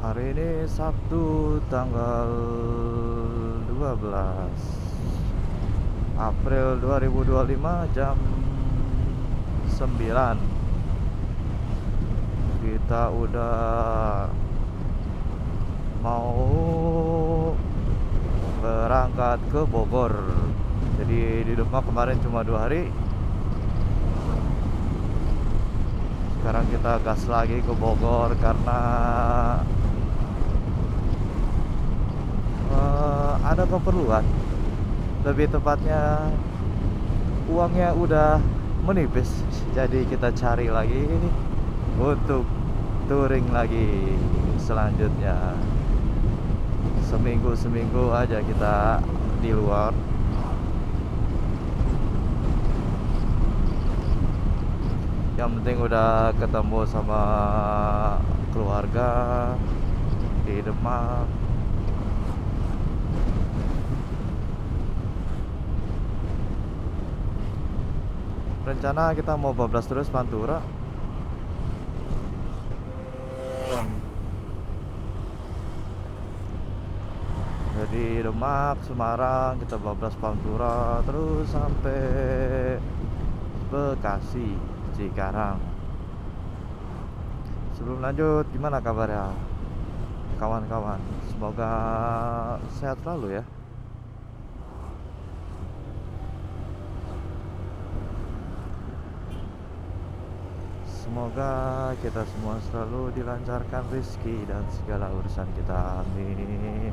Hari ini Sabtu tanggal 12 April 2025 jam 9. Kita udah mau berangkat ke Bogor. Jadi di Demak kemarin cuma 2 hari. Sekarang kita gas lagi ke Bogor karena ada keperluan. Lebih tepatnya uangnya udah menipis. Jadi kita cari lagi untuk touring lagi selanjutnya. Seminggu aja kita di luar. Yang penting udah ketemu sama keluarga di Demak. Rencana kita mau bablas terus Pantura. Jadi Demak, Semarang, kita bablas Pantura terus sampai Bekasi, Cikarang. Sebelum lanjut, gimana kabarnya kawan-kawan? Semoga sehat selalu ya. Semoga kita semua selalu dilancarkan rezeki dan segala urusan kita, amin.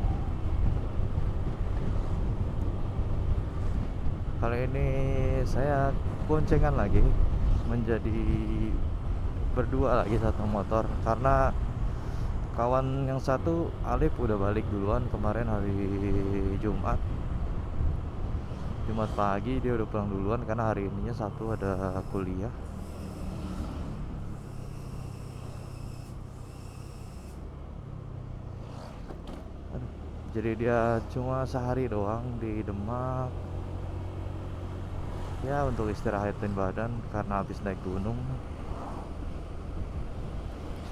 Kali ini saya boncengan lagi, menjadi berdua lagi satu motor, karena kawan yang satu Alif udah balik duluan kemarin hari Jumat pagi. Dia udah pulang duluan karena hari ininya Sabtu ada kuliah. Jadi dia cuma sehari doang di Demak ya, untuk istirahatin badan karena habis naik gunung.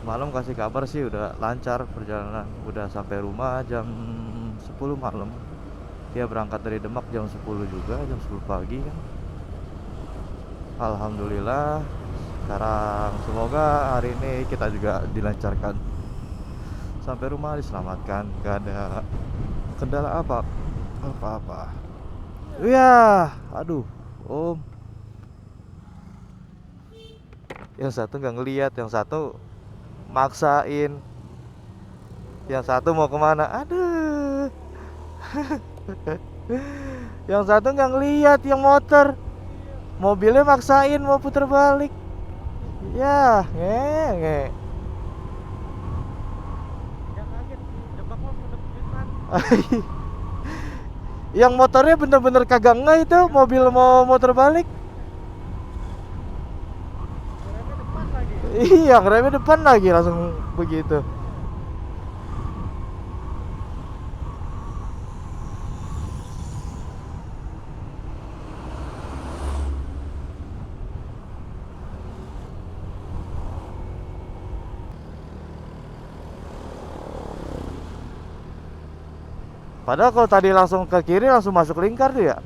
Semalam kasih kabar sih udah lancar perjalanan, udah sampai rumah jam 10 malam. Dia berangkat dari Demak jam 10 juga, jam 10 pagi kan. Alhamdulillah. Sekarang semoga hari ini kita juga dilancarkan sampai rumah, diselamatkan, gak ada kendala apa-apa. Ya, aduh, Om. Yang satu nggak ngelihat, yang satu maksain, yang satu mau kemana? Aduh, yang satu nggak ngelihat, yang motor, mobilnya maksain mau putar balik. Ya, nge. Yang motornya bener-bener kagak nge itu, mobil mau motor balik. Iya, ngeremnya depan lagi langsung begitu. Padahal kalau tadi langsung ke kiri langsung masuk lingkar tuh ya.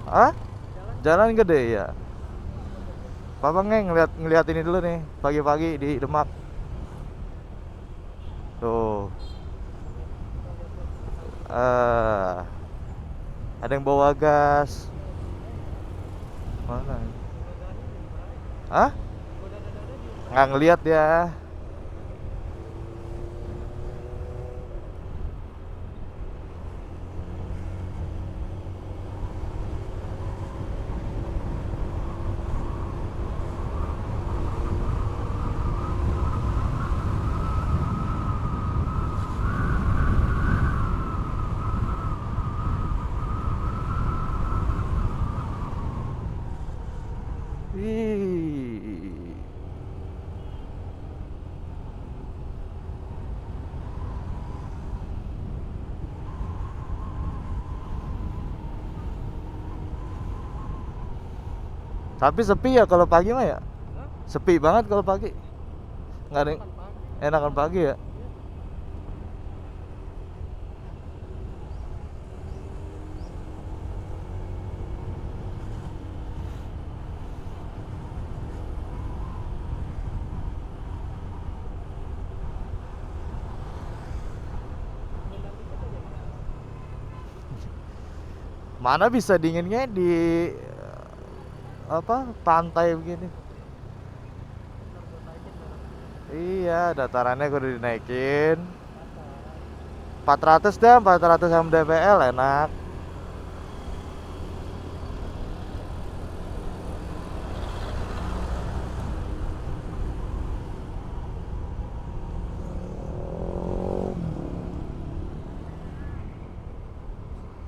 Ah? Jalan gede ya. Papa ngeliat ini dulu nih, pagi-pagi di Demak. Tuh. Ada yang bawa gas. Mana? Hah? Nggak ngeliat ya. Ih. Tapi sepi ya kalau pagi mah ya. Sepi banget kalau pagi. Nggak ada enakan pagi ya. Mana bisa dinginnya di apa pantai begini. Iya, datarannya kudu dinaikin 400 dah, 400 mdpl enak.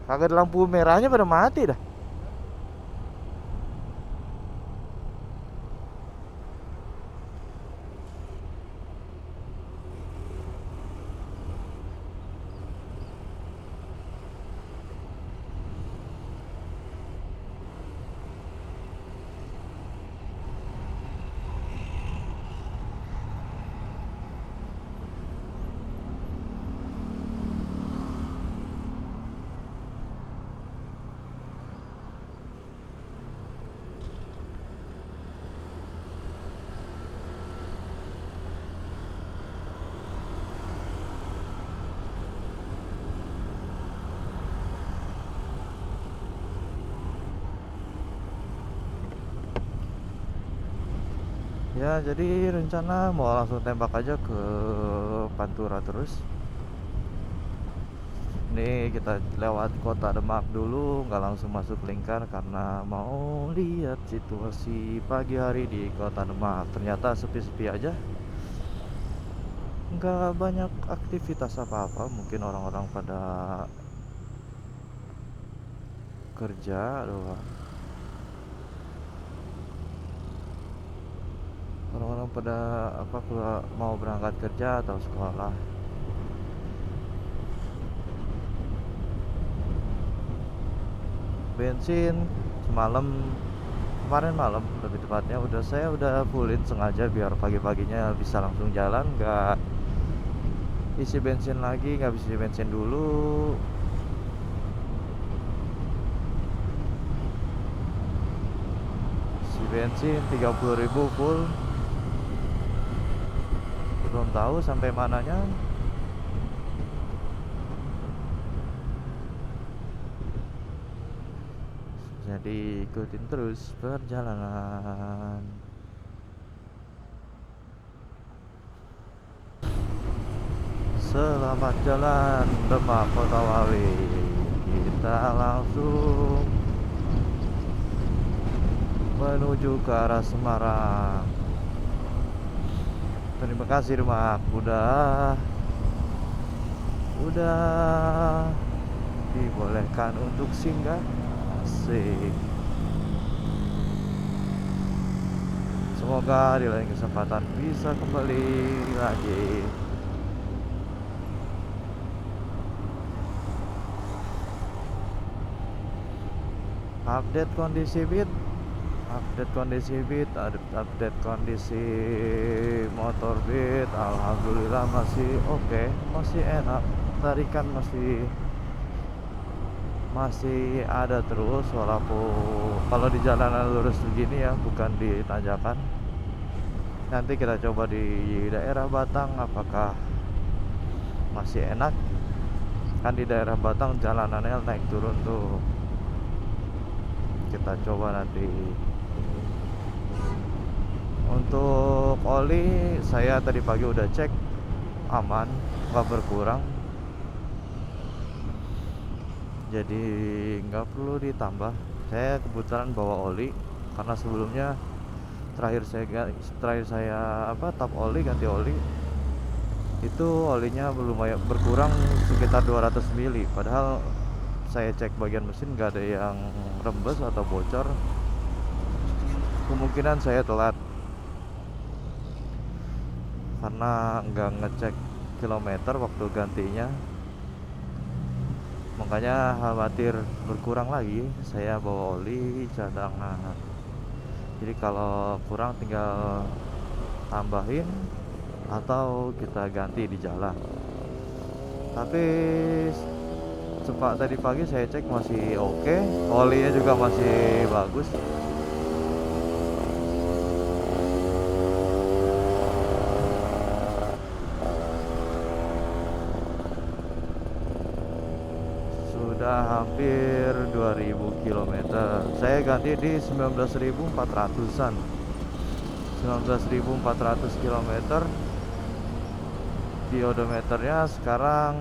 Kagak lampu merahnya pada mati dah. Ya, jadi rencana mau langsung tembak aja ke Pantura terus. Nih kita lewat kota Demak dulu, nggak langsung masuk Lingkar karena mau lihat situasi pagi hari di kota Demak. Ternyata sepi-sepi aja, nggak banyak aktivitas apa-apa. Mungkin orang-orang pada kerja doang. Orang-orang pada apa mau berangkat kerja atau sekolah. Bensin semalam, kemarin malam lebih tepatnya, saya udah fullin sengaja biar pagi-paginya bisa langsung jalan, nggak isi bensin lagi, nggak bisa isi bensin dulu. Isi bensin 30.000 full, belum tahu sampai mananya. Jadi ikutin terus perjalanan. Selamat jalan Demak Kota Wali. Kita langsung menuju ke arah Semarang. Terima kasih Demak, udah dibolehkan untuk singgah. Asik. Semoga di lain kesempatan bisa kembali lagi. Update kondisi bit, update kondisi motor bit. Alhamdulillah masih oke, masih enak. Tarikan masih ada terus, walaupun kalau di jalanan lurus begini ya, bukan di tanjakan. Nanti kita coba di daerah Batang apakah masih enak. Kan di daerah Batang jalanannya naik turun tuh. Kita coba nanti. Untuk oli saya tadi pagi udah cek, aman, nggak berkurang, jadi nggak perlu ditambah. Saya kebetulan bawa oli karena sebelumnya terakhir saya tap oli, ganti oli, itu olinya lumayan berkurang sekitar 200 mili. Padahal saya cek bagian mesin nggak ada yang rembes atau bocor. Kemungkinan saya telat karena nggak ngecek kilometer waktu gantinya, makanya khawatir berkurang lagi. Saya bawa oli cadangan, jadi kalau kurang tinggal tambahin atau kita ganti di jalan. Tapi tadi pagi saya cek masih oke, olinya juga masih bagus. Sudah hampir 2000 kilometer. Saya ganti di 19.400-an. 19.400 kilometer. Di odometernya sekarang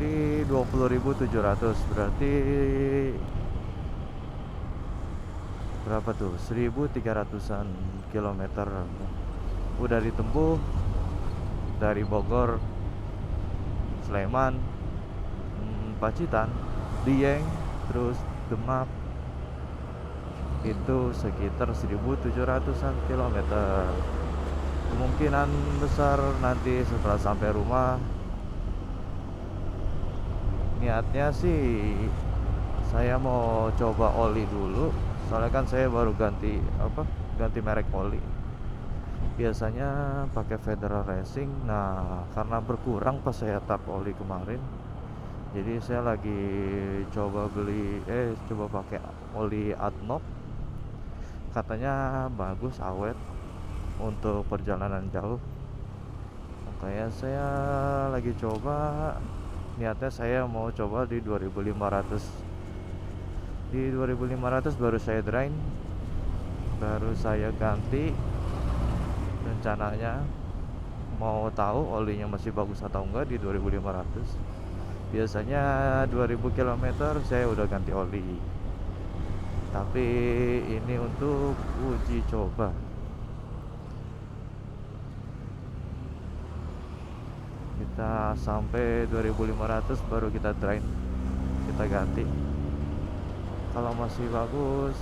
di 20.700. Berarti berapa tuh? 1.300-an kilometer udah ditempuh dari Bogor, Sleman, Pacitan, Dieng, terus Demak. Itu sekitar 1.700-an kilometer. Kemungkinan besar nanti setelah sampai rumah, niatnya sih saya mau coba oli dulu. Soalnya kan saya baru ganti merek oli. Biasanya pakai Federal Racing. Nah, karena berkurang pas saya tap oli kemarin, jadi saya lagi coba pakai oli ADNOC. Katanya bagus, awet untuk perjalanan jauh. Makanya saya lagi coba, niatnya saya mau coba di 2500. Di 2500 baru saya drain, baru saya ganti. Rencananya mau tahu olinya masih bagus atau enggak di 2500. Biasanya 2000 km saya udah ganti oli. Tapi ini untuk uji coba. Kita sampai 2500 baru kita drain, kita ganti. Kalau masih bagus,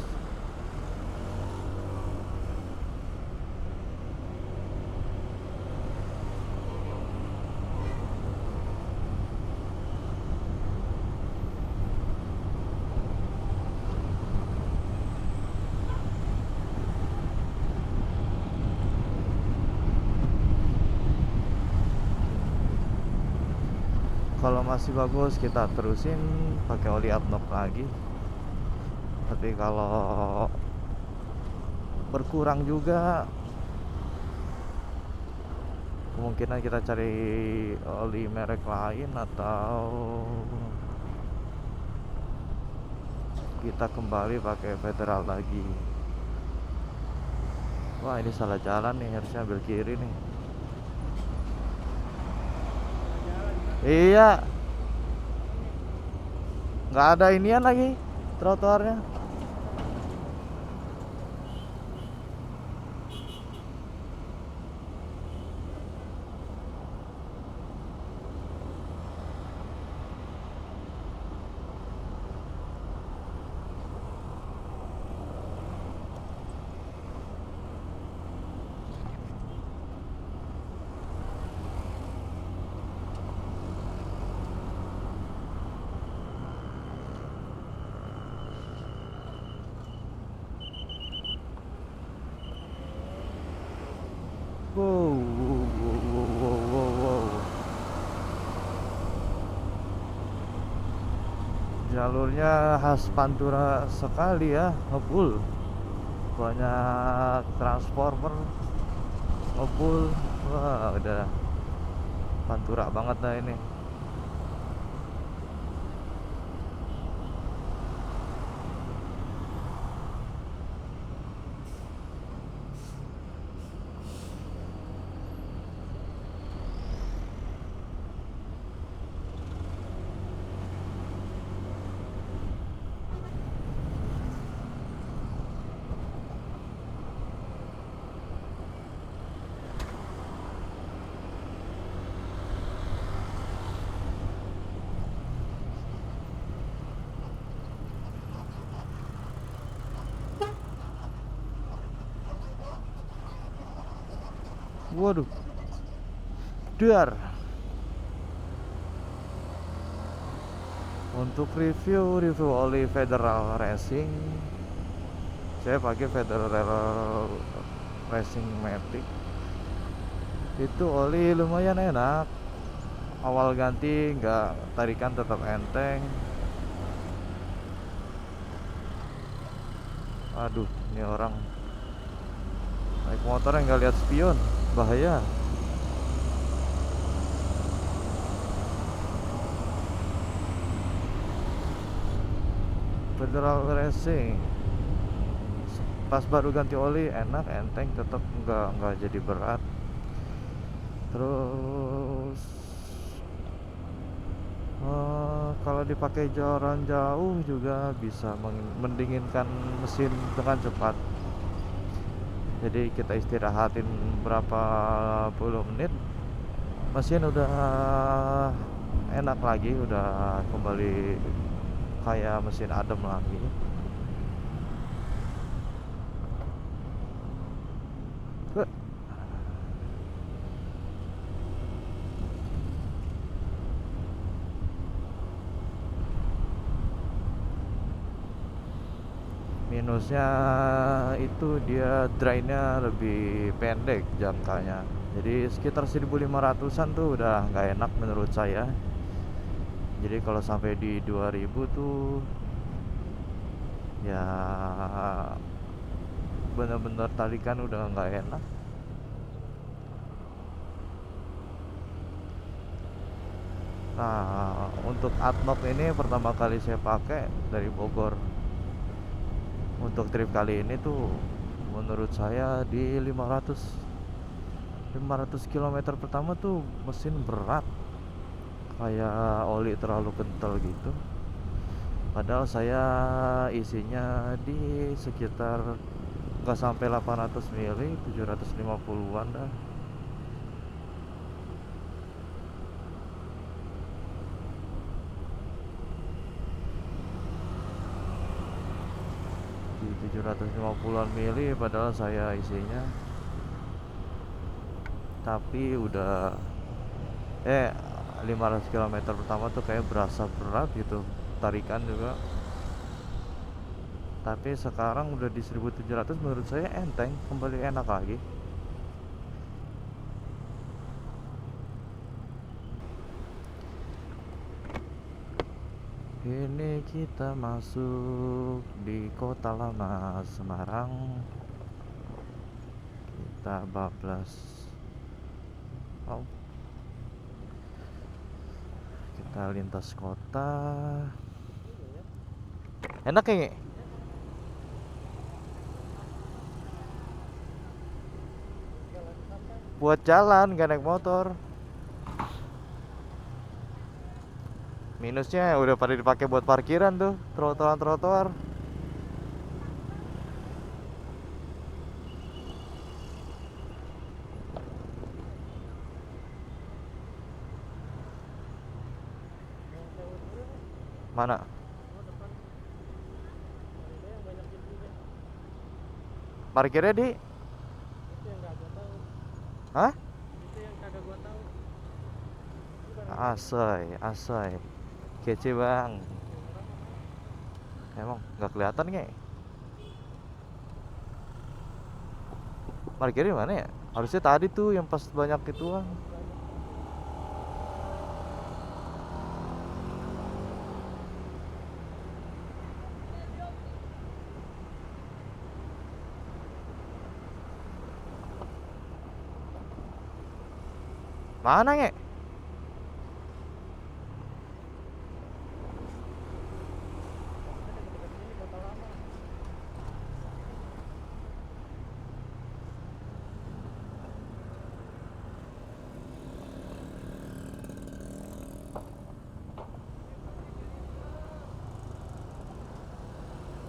kita terusin pakai oli ADNOC lagi. Tapi kalau berkurang juga, kemungkinan kita cari oli merek lain atau kita kembali pakai Federal lagi. Wah, ini salah jalan nih, harusnya ambil kiri nih. Iya, nggak ada inian lagi trotoarnya. Wow, wow, wow, wow, wow, wow. Jalurnya khas Pantura sekali ya, ngebul. Banyak transformer ngebul. Wah, udah Pantura banget dah ini. Waduh, dar. Untuk review oli Federal Racing, saya pakai Federal Racing Matic. Itu oli lumayan enak, awal ganti nggak, tarikan tetap enteng. Aduh, ini orang naik motor yang nggak lihat spion, bahaya. Federal Racing pas baru ganti oli enak, enteng, tetap nggak jadi berat. Terus kalau dipakai jalan jauh juga bisa mendinginkan mesin dengan cepat. Jadi kita istirahatin berapa puluh menit, mesin udah enak lagi, udah kembali kayak mesin adem lagi. Ke- Minusnya itu dia drainnya lebih pendek jangkanya. Jadi sekitar 1500-an tuh udah nggak enak menurut saya. Jadi kalau sampai di 2000 tuh ya bener-bener tarikan udah nggak enak. Nah, untuk Adnock ini pertama kali saya pakai dari Bogor. Untuk trip kali ini tuh menurut saya di 500 kilometer pertama tuh mesin berat, kayak oli terlalu kental gitu. Padahal saya isinya di sekitar nggak sampai 800 mili, 750-an dah. Di 750-an mili padahal saya isinya. Tapi udah 500 kilometer pertama tuh kayak berasa berat gitu, tarikan juga. Tapi sekarang udah di 1700, menurut saya enteng, kembali enak lagi. Ini kita masuk di kota lama Semarang. Kita bablas. Oh, kita lintas kota. Enak kayaknya. Buat jalan, gak naik motor. Minusnya udah pada dipakai buat parkiran tuh, trotoar-trotoar. Mana? Parkirnya di? Hah? Asoy, asoy. Kece bang. Emang nggak kelihatan nggak? Parkirnya mana ya? Harusnya tadi tuh yang pas banyak ituan. Mana nggak?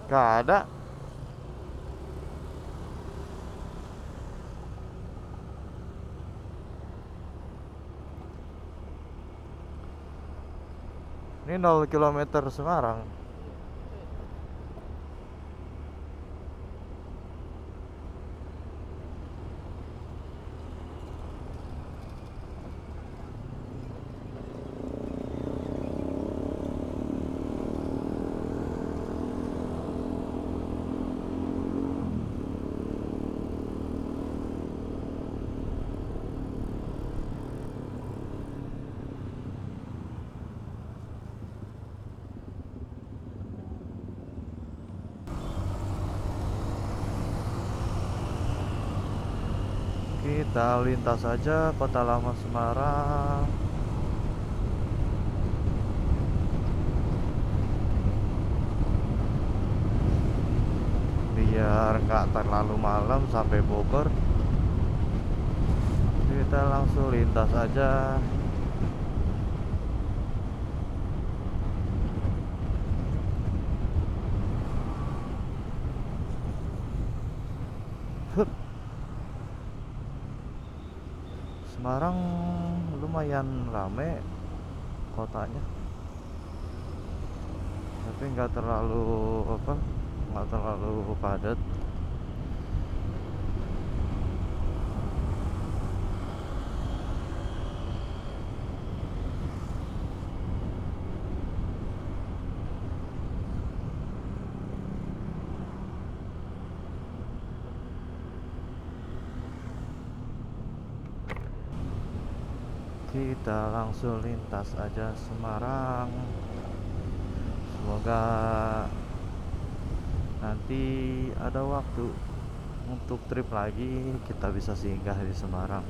Gak ada. Ini 0 kilometer Semarang. Kita lintas saja Kota Lama Semarang. Biar nggak terlalu malam sampai Bogor. Kita langsung lintas aja. Hup. Semarang lumayan rame kotanya, tapi nggak terlalu nggak terlalu padat. Kita langsung lintas aja Semarang. Semoga nanti ada waktu untuk trip lagi, kita bisa singgah di Semarang.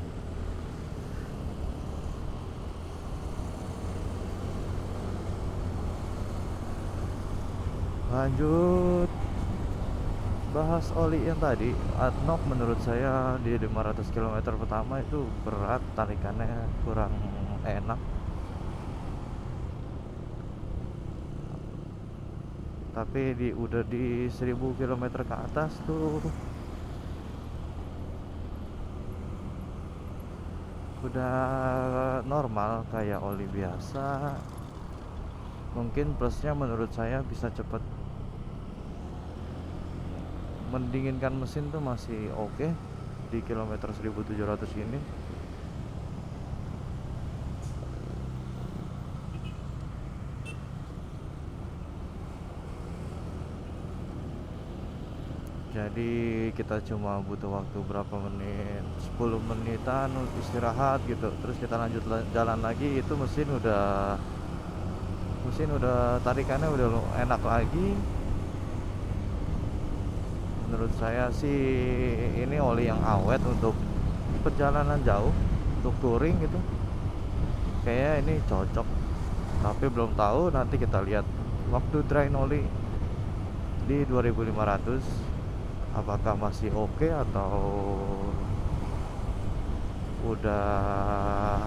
Lanjut bahas oli yang tadi. ADNOC menurut saya di 500 km pertama itu berat, tarikannya kurang enak. Tapi udah di 1000 km ke atas tuh udah normal kayak oli biasa. Mungkin plusnya menurut saya bisa cepet mendinginkan mesin tuh masih oke di kilometer 1700 ini. Jadi kita cuma butuh waktu berapa menit, 10 menitan istirahat gitu, terus kita lanjut jalan lagi. Itu mesin udah tarikannya udah enak lagi. Menurut saya sih ini oli yang awet untuk perjalanan jauh, untuk touring gitu. Kayaknya ini cocok. Tapi belum tahu, nanti kita lihat waktu drain oli di 2500 apakah masih oke atau udah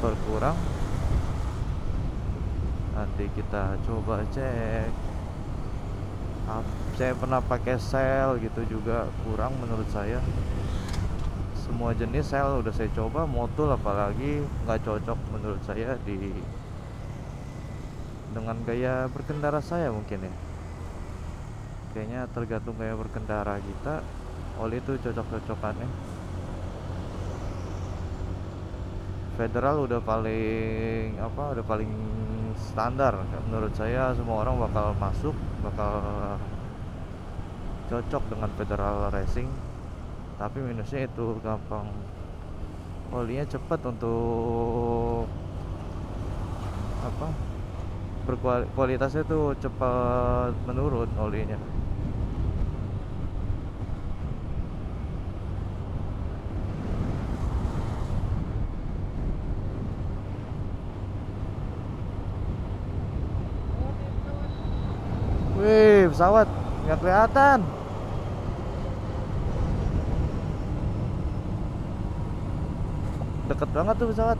berkurang. Nanti kita coba cek. Saya pernah pakai sel gitu juga kurang menurut saya. Semua jenis sel udah saya coba, motul apalagi nggak cocok menurut saya dengan gaya berkendara saya mungkin ya. Kayaknya tergantung gaya berkendara kita, oli itu cocok-cocokannya. Federal udah paling standar menurut saya. Semua orang bakal cocok dengan Federal Racing. Tapi minusnya itu gampang, olinya cepat untuk kualitasnya tuh cepat menurun olinya. Wih, pesawat nggak kelihatan. Deket banget tuh pesawat.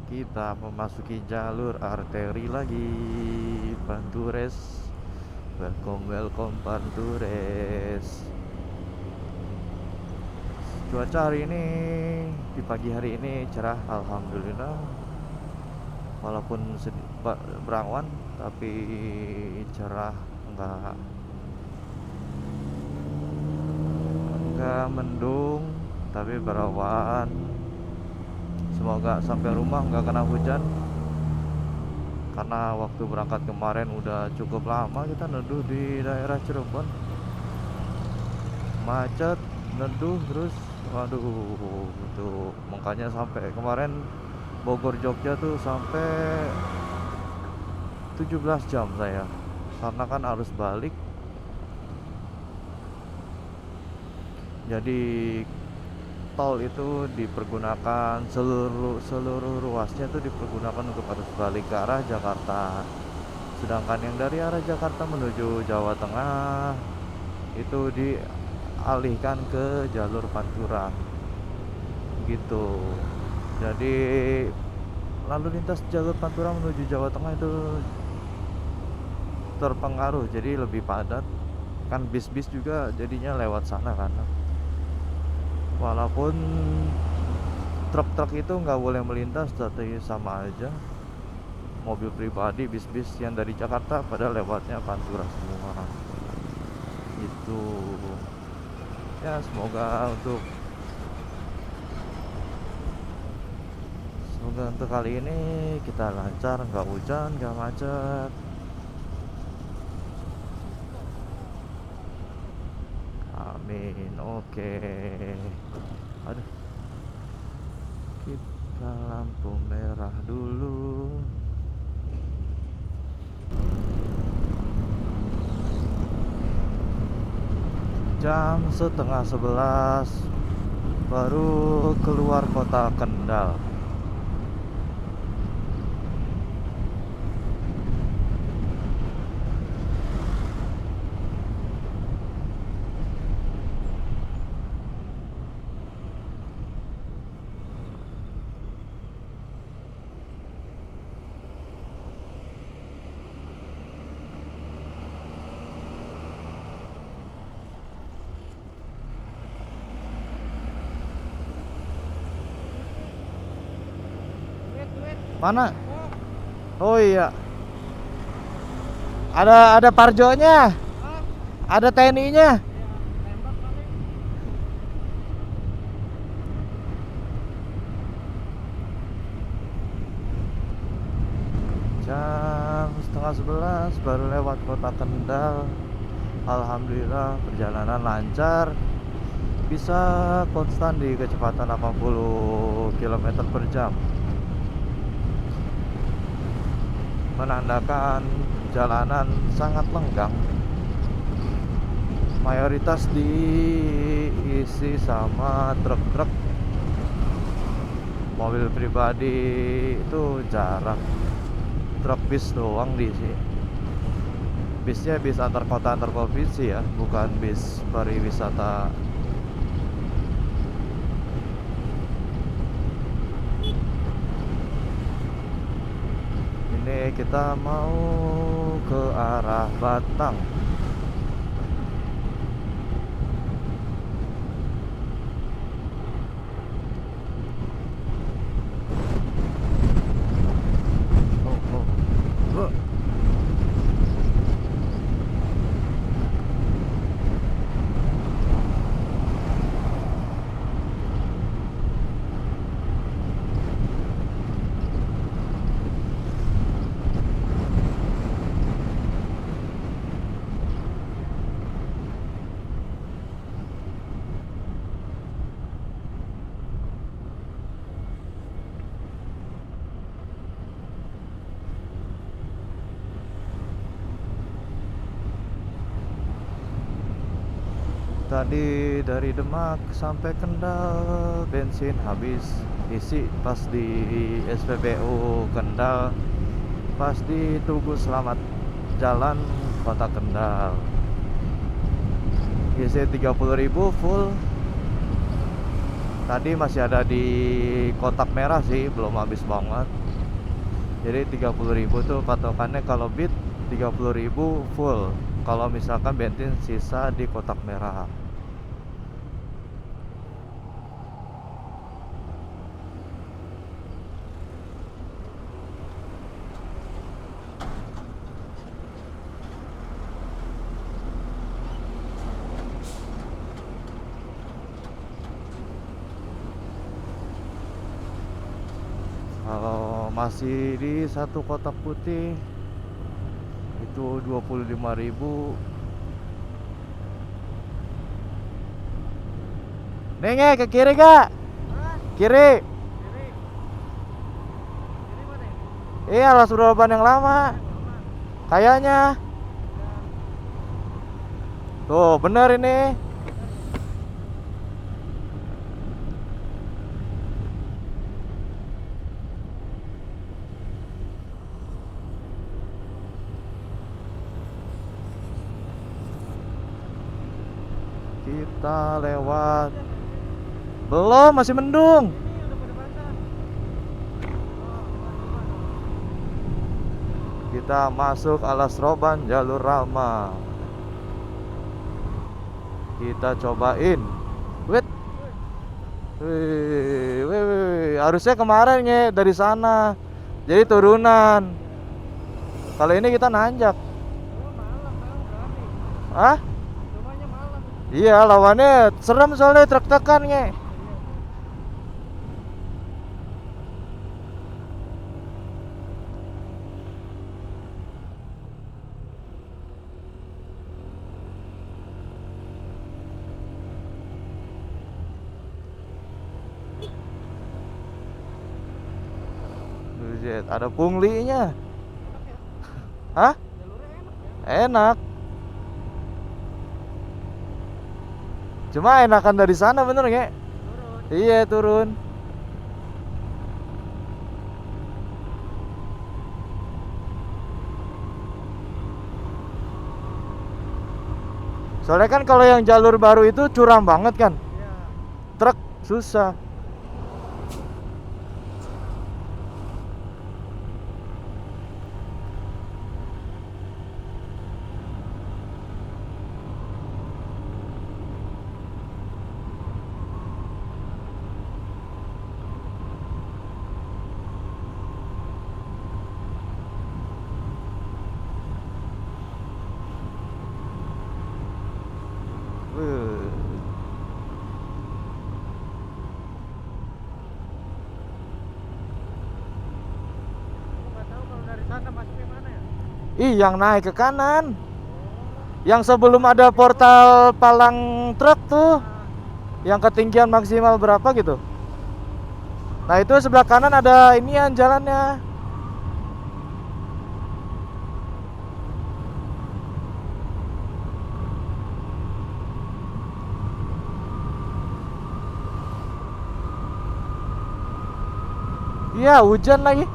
Kita memasuki jalur arteri lagi. Pantures, welcome Pantures. Cuaca hari ini, di pagi hari ini cerah alhamdulillah. Walaupun berawan tapi cerah, enggak mendung tapi berawan. Semoga sampai rumah nggak kena hujan. karena waktu berangkat kemarin udah cukup lama kita neduh di daerah Cirebon, macet, neduh terus, waduh itu makanya sampai kemarin Bogor Jogja tuh sampai 17 jam saya, karena kan arus balik. Jadi tol itu dipergunakan seluruh seluruh ruasnya itu dipergunakan untuk arus balik ke arah Jakarta. Sedangkan yang dari arah Jakarta menuju Jawa Tengah itu dialihkan ke jalur Pantura gitu. Jadi lalu lintas jalur Pantura menuju Jawa Tengah itu terpengaruh, jadi lebih padat kan, bis-bis juga jadinya lewat sana kan. Walaupun truk-truk itu nggak boleh melintas, tapi sama aja mobil pribadi, bis-bis yang dari Jakarta pada lewatnya Pantura semua itu. Ya semoga untuk kali ini kita lancar, nggak hujan, nggak macet. Amin. Oke. Aduh, kita lampu merah dulu. Jam setengah 11 baru keluar kota Kendal. Mana? Oh iya. Ada parjonya. Ada TNI-nya. Jam setengah 11 baru lewat kota Kendal. Alhamdulillah perjalanan lancar. Bisa konstan di kecepatan 80 km per jam. Menandakan jalanan sangat lenggang. Mayoritas diisi sama truk-truk. Mobil pribadi itu jarang. Truk bis doang diisi. Bisnya bis antar kota antar provinsi ya, bukan bis pariwisata. Ini kita mau ke arah Batang. Tadi dari Demak sampai Kendal bensin habis, isi pas di SPBU Kendal, pas di Tugu Selamat Jalan Kota Kendal. Isi 30.000 full. Tadi masih ada di kotak merah sih, belum habis banget. Jadi 30.000 tuh patokannya kalau Bit 30.000 full. Kalau misalkan bensin sisa di kotak merah. Kalau masih di satu kotak putih itu 25.000. Nenge ke kiri gak? Kiri. Iya, Alas Roban yang lama. Kayaknya. Tuh, bener ini. Kita lewat. Belum, masih mendung. Kita masuk Alas Roban jalur Rama. Kita cobain. Wait. Wih. Harusnya kemarin dari sana. Jadi turunan. Kalau ini kita nanjak. Hah? Iya, lawannya serem soalnya truk tekan Buset, ada punglinya. Hah? Enak. Cuma enakan dari sana bener nggak? Iya, turun. Soalnya kan kalau yang jalur baru itu curam banget kan. Truk susah. Ih, yang naik ke kanan. Yang sebelum ada portal palang truk tuh. Yang ketinggian maksimal berapa gitu. Nah, itu sebelah kanan ada inian jalannya. Iya, hujan lagi.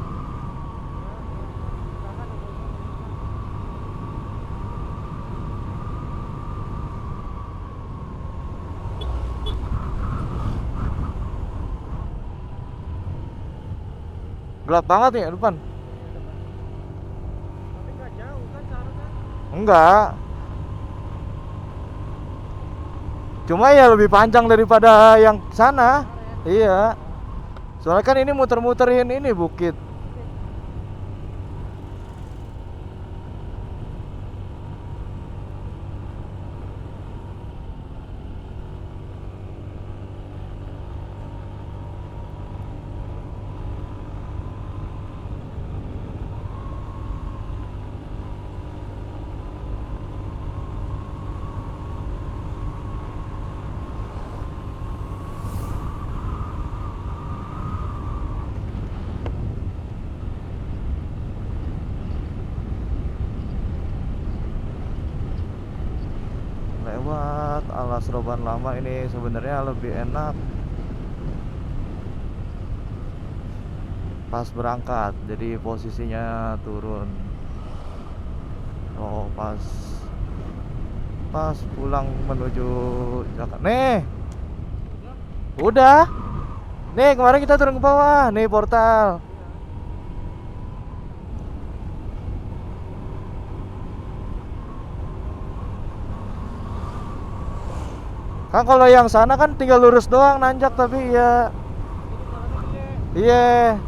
Gelap banget nih depan. Tapi nggak jauh kan seharusnya. Enggak. Cuma ya lebih panjang daripada yang sana. Iya. Soalnya kan ini muter-muterin ini bukit. Lewat Alas Roban lama ini sebenarnya lebih enak pas berangkat, jadi posisinya turun. Oh, pas pulang menuju Jakarta. Nih, udah. Nih, kemarin kita turun ke bawah. Nih portal. Kan kalau yang sana kan tinggal lurus doang nanjak, tapi ya iya.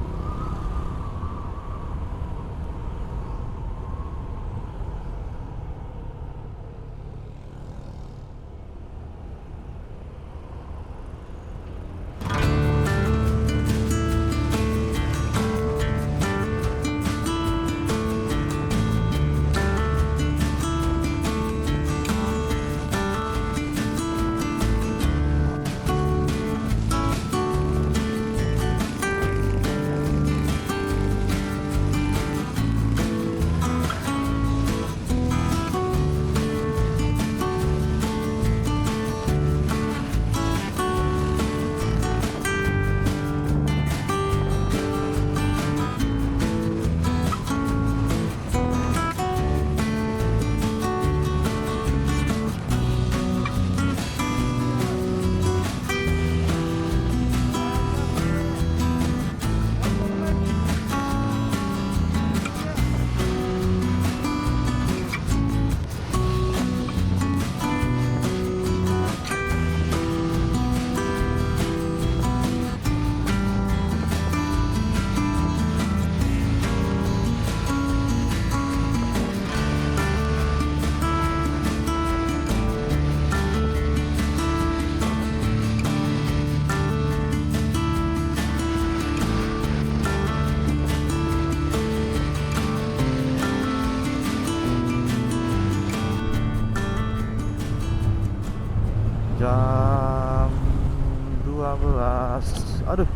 Aduh,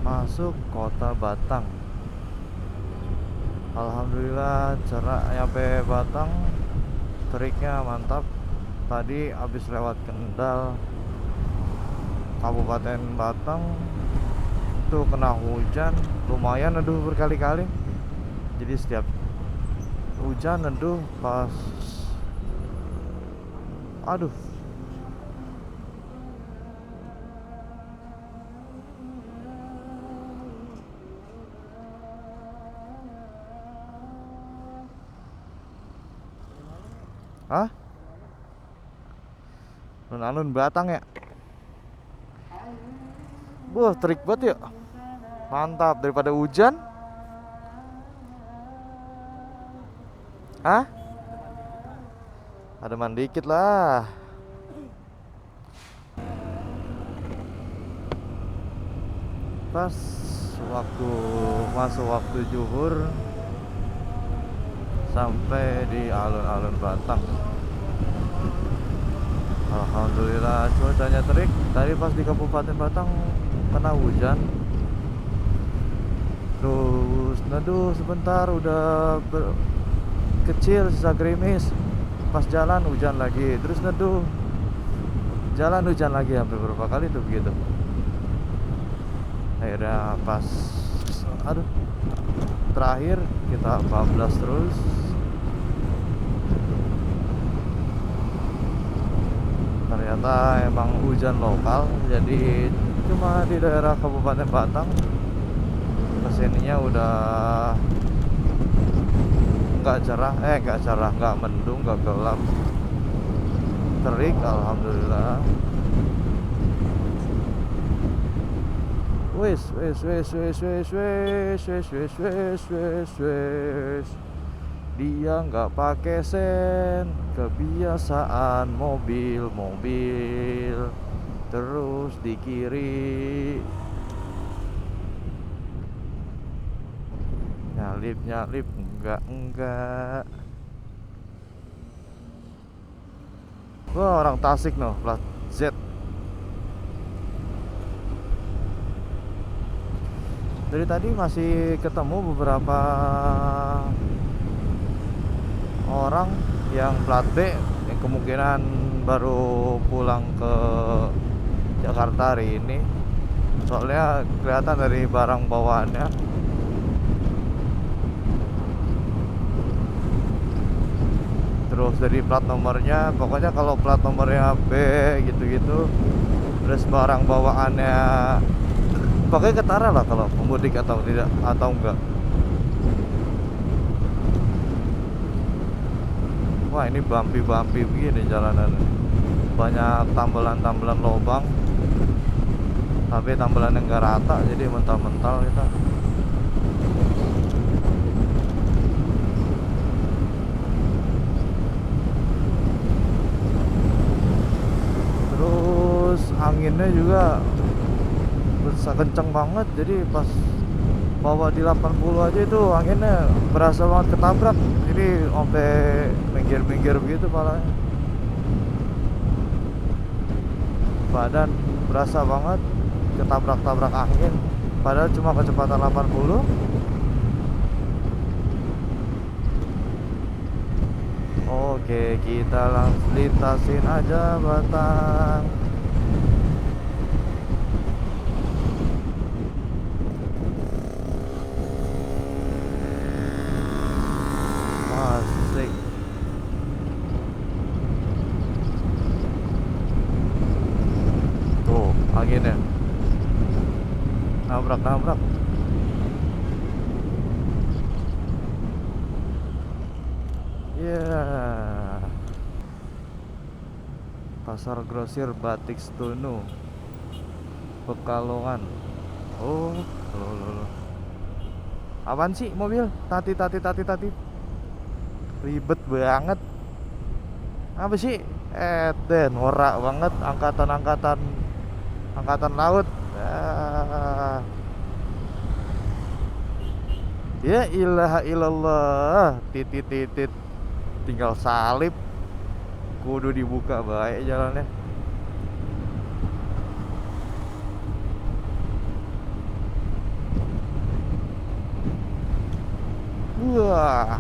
masuk kota Batang. Alhamdulillah cara nyampe Batang, triknya mantap. Tadi habis lewat Kendal, Kabupaten Batang, tuh kena hujan lumayan, neduh berkali-kali. Jadi setiap hujan neduh pas, aduh, hah? Alun-alun Batang ya. Wah, trik banget ya. Mantap, daripada hujan. Hah? Ada mandi dikit lah. Pas waktu masuk waktu zuhur, sampai di alun-alun Batang. Alhamdulillah cuacanya terik. Tadi pas di Kabupaten Batang kena hujan. Terus neduh sebentar udah kecil sisa gerimis. Pas jalan hujan lagi. Terus neduh, jalan hujan lagi, hampir berapa kali tuh begitu. Akhirnya pas, aduh, terakhir kita bablas terus. Ternyata emang hujan lokal, jadi cuma di daerah Kabupaten Batang. Kesininya udah nggak cerah, nggak mendung, nggak gelap, terik, alhamdulillah. Wes, dia nggak pakai sen, kebiasaan mobil terus di kiri, nyalip enggak. Wah, orang Tasik noh, plat Z. Dari tadi masih ketemu beberapa orang yang plat B, yang kemungkinan baru pulang ke Jakarta hari ini. Soalnya kelihatan dari barang bawaannya. Terus dari plat nomornya, pokoknya kalau plat nomornya B gitu-gitu, terus barang bawaannya pakai ketara lah kalau pemudik atau tidak, atau enggak. Wah, ini bumpy begini jalanan. Banyak tambelan lubang, tapi tambelan yang enggak rata, jadi mental-mental kita. Terus anginnya juga berasa kenceng banget, jadi pas bawa di 80 aja itu anginnya berasa banget ketabrak, jadi sampai minggir begitu palanya. Badan berasa banget ketabrak angin, padahal cuma kecepatan 80. Oke, kita langsung lintasin aja Batang. Asik. Tuh, anginnya nabrak. Yeah. Pasar Grosir Batik Stono, Pekalongan. Oh, lo. Apaan sih mobil? Tati. Ribet banget. Apa sih? Norak banget, angkatan laut. Ya ilaha illallah, titit. Tinggal salib, kudu dibuka baik jalannya. Wah.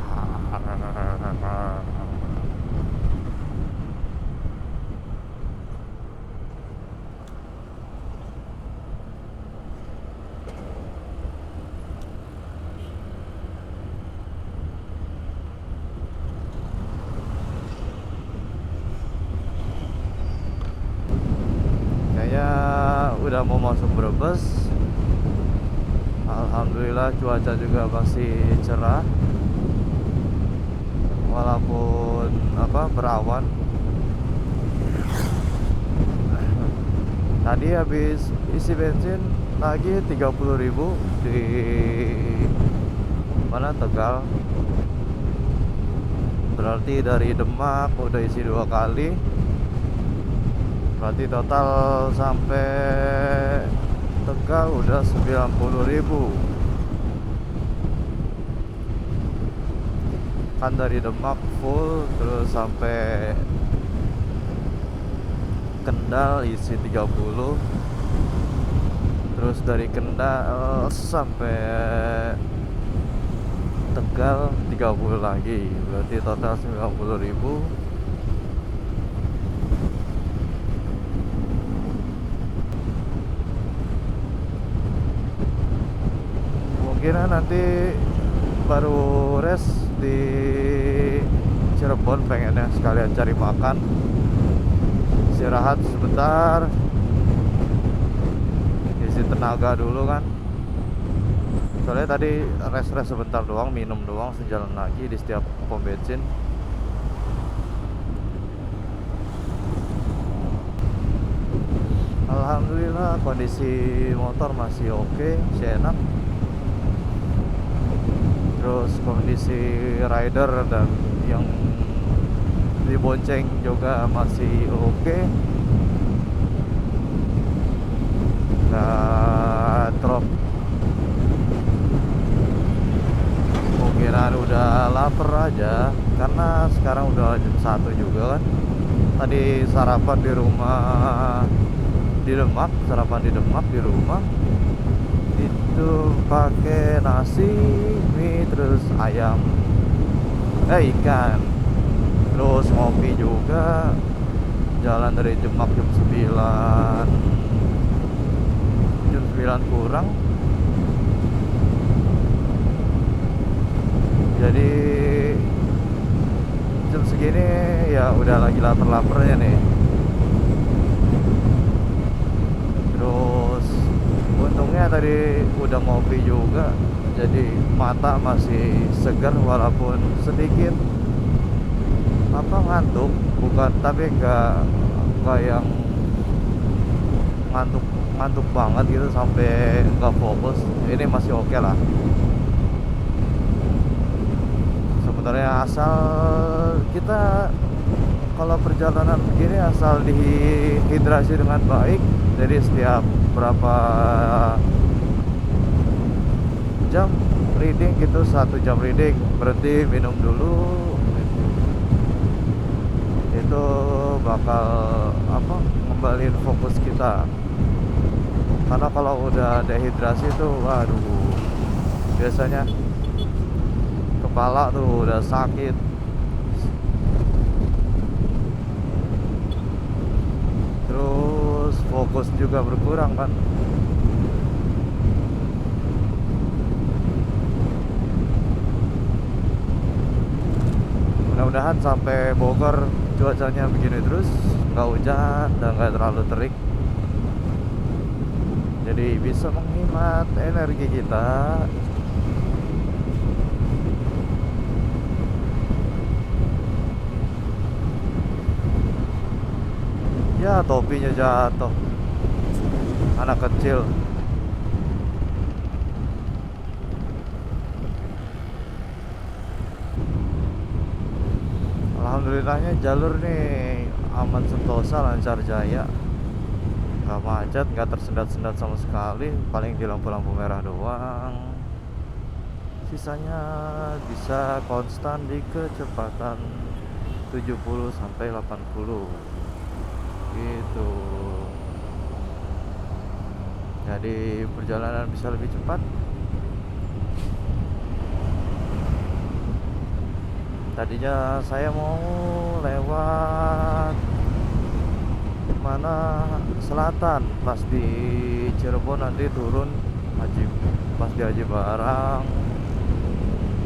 Kayaknya udah mau masuk Brebes. Alhamdulillah cuaca juga masih cerah, walaupun berawan. Tadi habis isi bensin lagi 30.000 di mana, Tegal. Berarti dari Demak udah isi 2 kali. Berarti total sampai Tegal udah 90.000. Kan dari Demak full terus sampai Kendal isi 30. Terus dari Kendal sampai Tegal 30 lagi. Berarti total 90.000. Kemungkinan nanti baru rest di Cirebon, pengennya sekalian cari makan, istirahat sebentar, isi tenaga dulu kan. Soalnya tadi rest sebentar doang, minum doang sejalan lagi di setiap pom bensin. Alhamdulillah kondisi motor masih oke, masih enak. Terus kondisi rider dan yang dibonceng juga masih oke. Nggak drop. Kemungkinan udah lapar aja, karena sekarang udah jam 1 juga kan. Tadi sarapan di rumah di Demak, di rumah itu pakai nasi, mie, terus ayam, ikan, terus ngopi juga. Jalan dari Demak jam 9 kurang. Jadi jam segini ya udah lagi lapar-laparnya nih. Terus untungnya tadi udah ngopi juga, jadi mata masih segar walaupun sedikit ngantuk, bukan, tapi enggak yang ngantuk banget gitu sampai nggak fokus. Ini masih oke lah. Sebenarnya asal kita kalau perjalanan begini asal dihidrasi dengan baik. Jadi setiap berapa jam reading gitu, 1 jam reading berhenti minum dulu, itu bakal ngembaliin fokus kita. Karena kalau udah dehidrasi tuh waduh, biasanya kepala tuh udah sakit. Terus fokus juga berkurang kan. Mudah-mudahan sampai Bogor cuacanya begini terus, nggak hujan dan nggak terlalu terik, jadi bisa menghemat energi kita. Ya, topinya jatuh, anak kecil. Alhamdulillahnya jalur nih aman sentosa, lancar jaya, nggak macet, nggak tersendat-sendat sama sekali, paling di lampu-lampu merah doang. Sisanya bisa konstan di kecepatan 70 sampai 80 gitu. Jadi perjalanan bisa lebih cepat. Tadinya saya mau lewat mana selatan, pas di Cirebon nanti turun Haji, pas di Haji Barang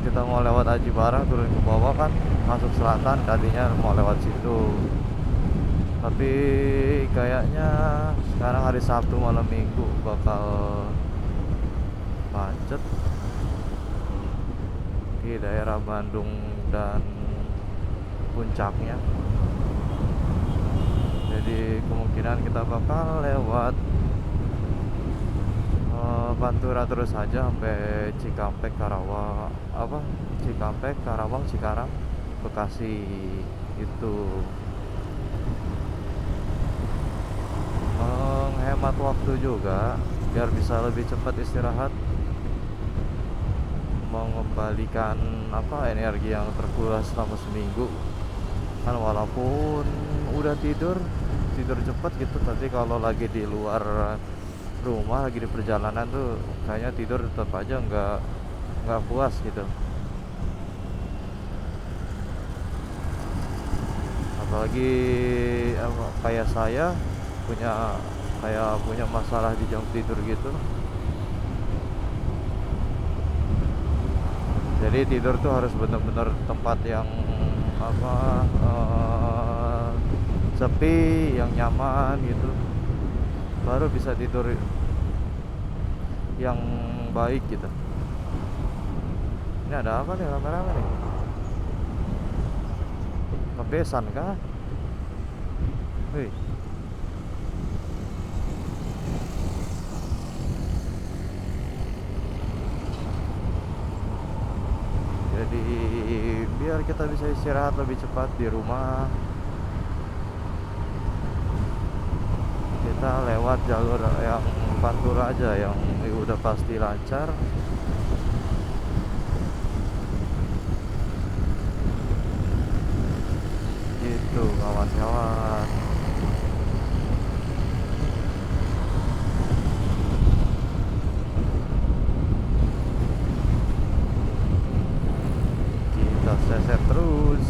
kita mau lewat Haji Barang turun ke bawah kan masuk selatan, tadinya mau lewat situ. Tapi kayaknya sekarang hari Sabtu malam Minggu bakal macet di daerah Bandung dan puncaknya. Jadi kemungkinan kita bakal lewat Pantura terus saja sampai Cikampek, Karawang, Cikampek, Karawang, Cikarang, Bekasi itu. Menghemat waktu juga biar bisa lebih cepat istirahat, mengembalikan energi yang terkuras selama seminggu kan. Walaupun udah tidur cepat gitu, tapi kalau lagi di luar rumah, lagi di perjalanan tuh kayaknya tidur tetap aja nggak puas gitu. Apalagi kayak saya punya masalah di jam tidur gitu. Jadi tidur tuh harus bener-bener tempat yang sepi, yang nyaman gitu, baru bisa tidur yang baik gitu. Ini ada apa nih rame-rame nih? Kebesan kah? Wih. Jadi biar kita bisa istirahat lebih cepat di rumah, kita lewat jalur yang Pantura aja, yang udah pasti lancar. Gitu kawan-kawan. Kita seset terus.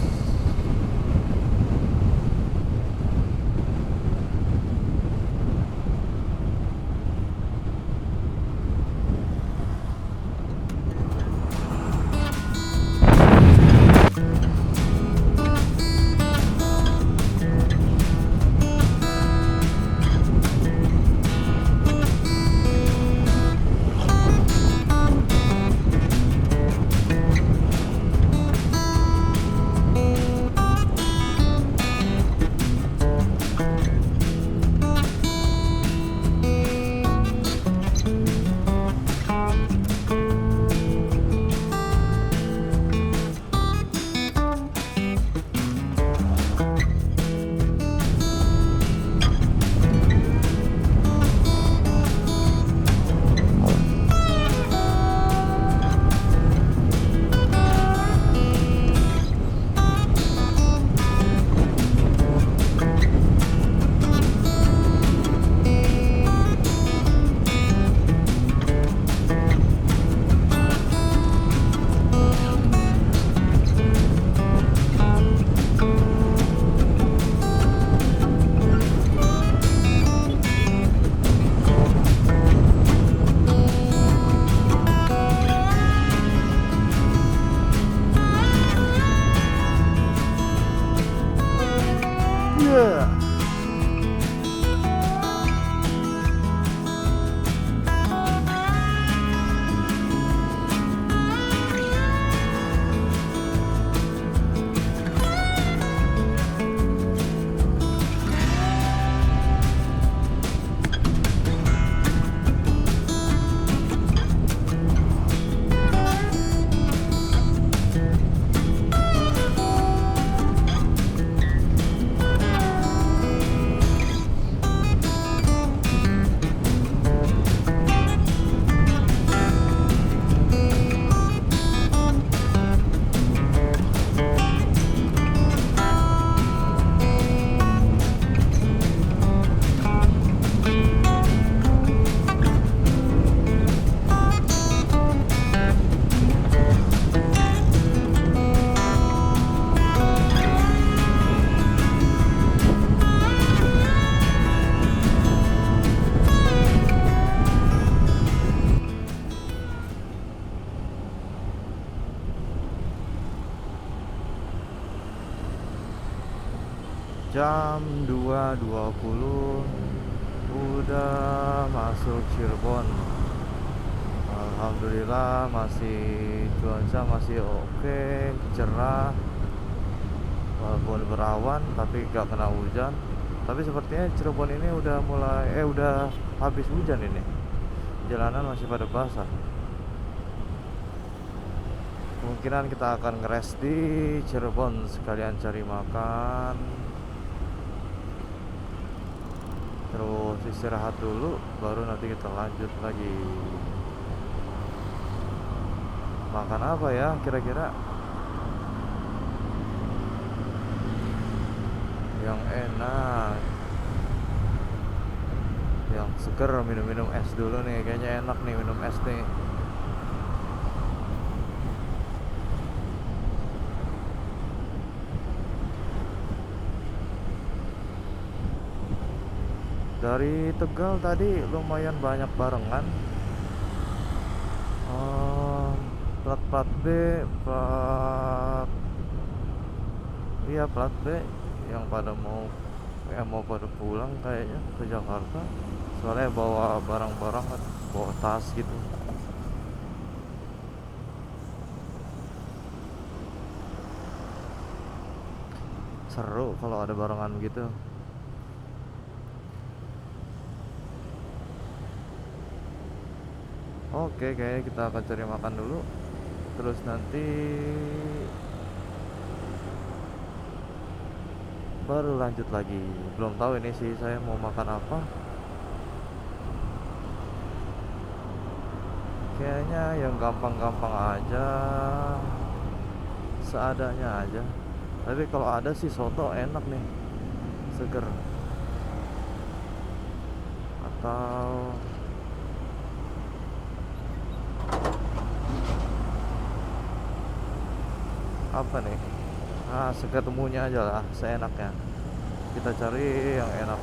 Jam 2.20 udah masuk Cirebon. Alhamdulillah masih cuaca masih oke, cerah, walaupun berawan tapi gak kena hujan. Tapi sepertinya Cirebon ini udah habis hujan ini. Jalanan masih pada basah. Kemungkinan kita akan ngeres di Cirebon sekalian cari makan, terus istirahat dulu, baru nanti kita lanjut lagi. Makan apa ya kira-kira yang enak, yang seger? Minum-minum es dulu nih, kayaknya enak nih minum es nih. Dari Tegal tadi lumayan banyak barengan. Plat B, plat iya plat B yang mau pada pulang kayaknya ke Jakarta. Soalnya bawa barang-barang kan, bawa tas gitu. Seru kalau ada barengan gitu. Oke, kayaknya kita akan cari makan dulu. Terus nanti baru lanjut lagi. Belum tahu ini sih saya mau makan apa. Kayaknya yang gampang-gampang aja, seadanya aja. Tapi kalau ada sih soto enak nih, seger. Atau apa nih? Seketemunya aja lah, seenaknya. Kita cari yang enak.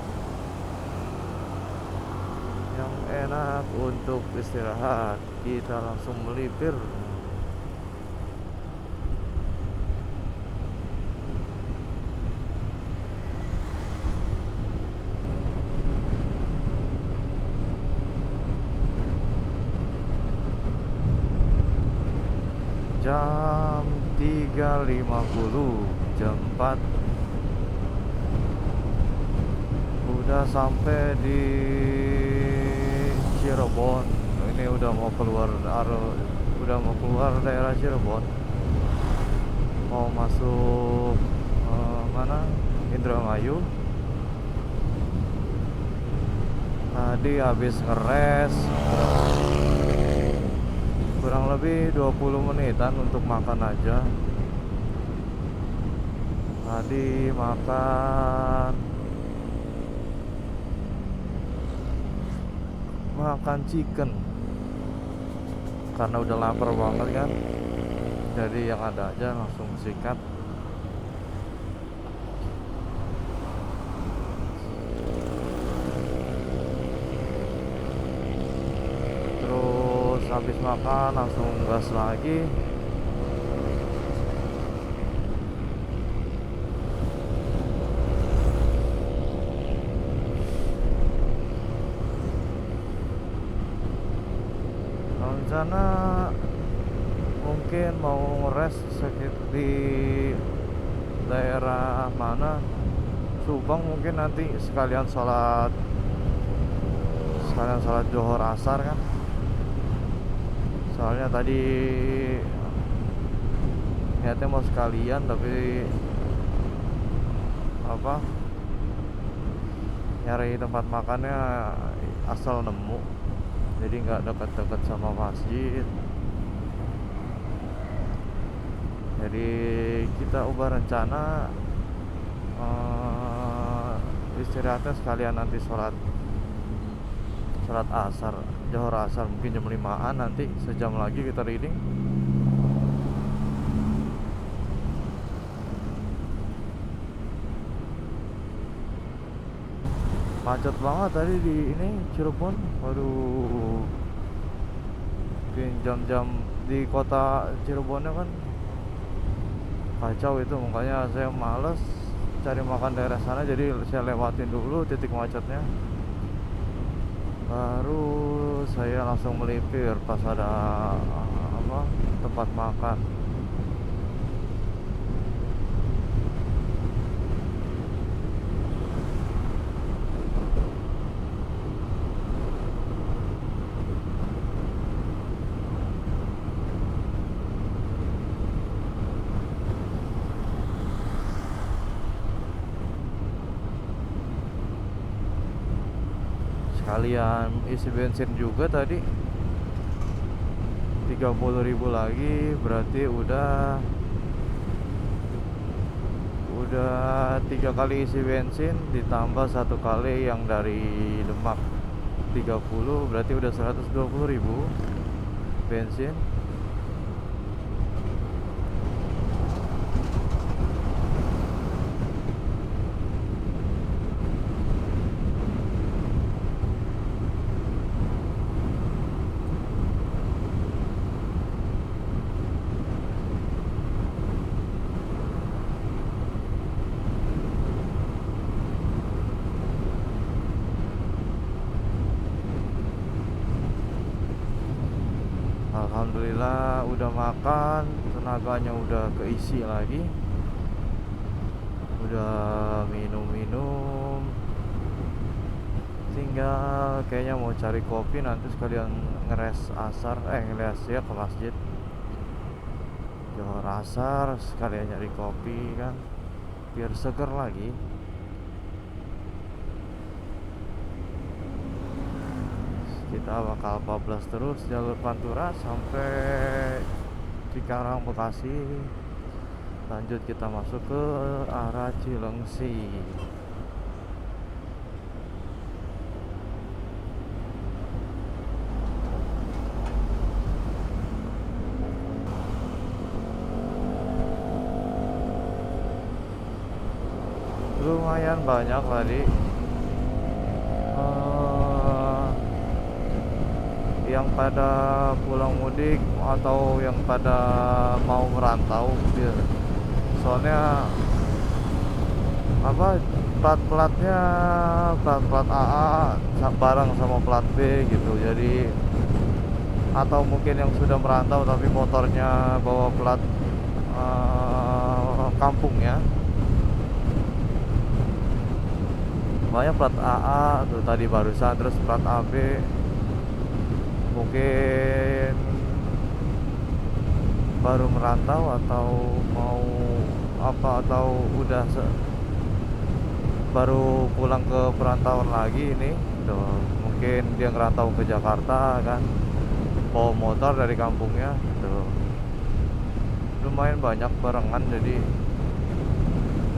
Yang enak untuk istirahat. Kita langsung melipir. Jam 3.50, jam 4 udah sampai di Cirebon. Ini udah mau keluar daerah Cirebon, mau masuk mana, Indramayu. Tadi habis ngeres kurang lebih 20 menitan untuk makan aja. Tadi makan chicken karena udah lapar banget kan, jadi yang ada aja langsung sikat. Terus habis makan langsung gas lagi. Rencana mungkin mau ngeres sedikit di daerah mana, Subang mungkin, nanti sekalian sholat Johor Asar kan. Soalnya tadi niatnya mau sekalian, tapi nyari tempat makannya asal nemu, jadi nggak dekat-dekat sama masjid. Jadi kita ubah rencana, istirahatnya sekalian nanti sholat asar, Johor Asar mungkin jam 5-an, nanti sejam lagi kita reading. Macet banget tadi di ini Cirebon. Waduh, mungkin jam-jam di kota Cirebonnya kan kacau itu, makanya saya males cari makan daerah sana, jadi saya lewatin dulu titik macetnya, baru saya langsung melipir pas ada apa, tempat makan. Sekalian isi bensin juga tadi, 30.000 lagi, berarti udah 3 kali isi bensin ditambah 1 kali yang dari Demak 30, berarti udah 120.000 bensin. Alhamdulillah udah makan, tenaganya udah keisi lagi. Udah minum-minum, tinggal kayaknya mau cari kopi, nanti sekalian ngeres asar, ngeres ya ke masjid Johor asar, sekalian nyari kopi kan, biar seger lagi. Kita bakal bablas terus jalur Pantura sampai Cikarang, Bekasi. Lanjut kita masuk ke arah Cilengsi. Lumayan banyak tadi yang pada pulang mudik atau yang pada mau merantau, soalnya apa, plat-platnya plat AA bareng sama plat B gitu. Jadi atau mungkin yang sudah merantau tapi motornya bawa plat kampungnya, banyak plat AA tuh tadi barusan, terus plat AB mungkin baru merantau atau mau apa, atau udah baru pulang ke perantauan lagi ini tuh. Mungkin dia ngerantau ke Jakarta kan, bawa motor dari kampungnya tuh. Lumayan banyak barengan,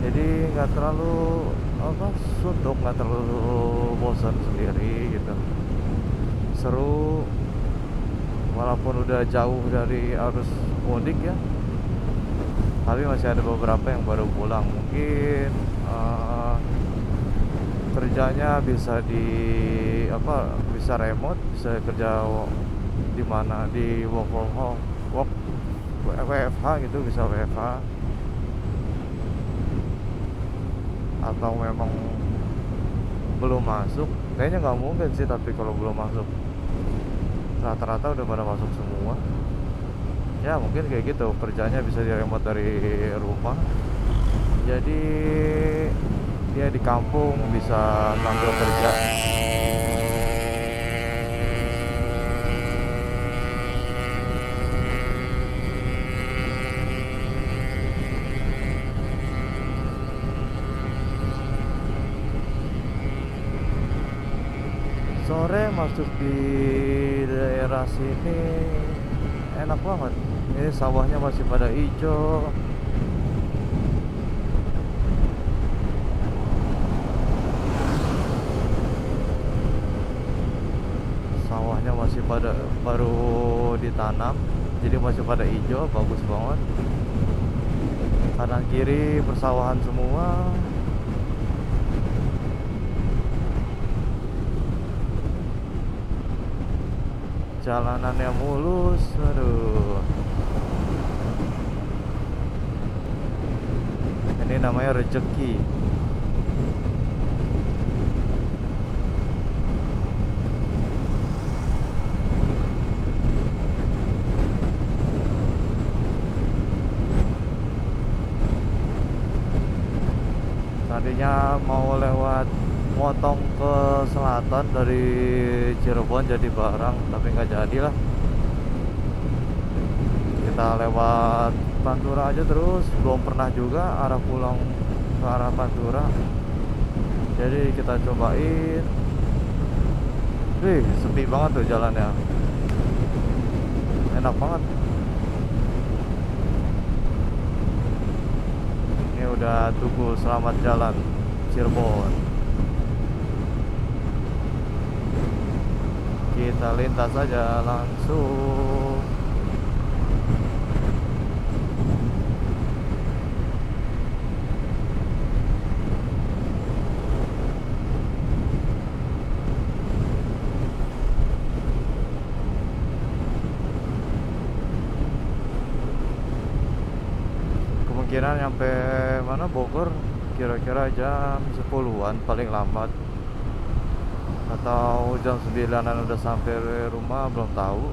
jadi nggak terlalu apa, suntuk, nggak terlalu bosan sendiri gitu. Seru, walaupun udah jauh dari arus mudik ya, tapi masih ada beberapa yang baru pulang. Mungkin kerjanya bisa bisa remote, bisa kerja di mana, di work from home, WFH gitu, bisa WFH, atau memang belum masuk. Kayaknya nggak mungkin sih, tapi kalau belum masuk, rata-rata udah pada masuk semua. Ya mungkin kayak gitu, kerjanya bisa di remote dari rumah, jadi dia di kampung bisa sambil kerja. Sore masuk di daerah sini enak banget. Ini sawahnya masih pada hijau. Sawahnya masih pada baru ditanam, jadi masih pada hijau, bagus banget. Kanan kiri persawahan semua. Jalanannya mulus, aduh. Ini namanya rezeki. Tadinya mau lewat motong ke selatan dari Cirebon jadi barang, tapi nggak jadi lah. Kita lewat Pantura aja terus, belum pernah juga arah pulang ke arah Pantura. Jadi kita cobain. Wih, sepi banget tuh jalannya. Enak banget. Ini udah tugu selamat jalan Cirebon. Kita lintas saja langsung. Kemungkinan nyampe mana Bogor kira-kira jam 10-an paling lambat, atau jam 9-an udah sampai rumah, belum tahu.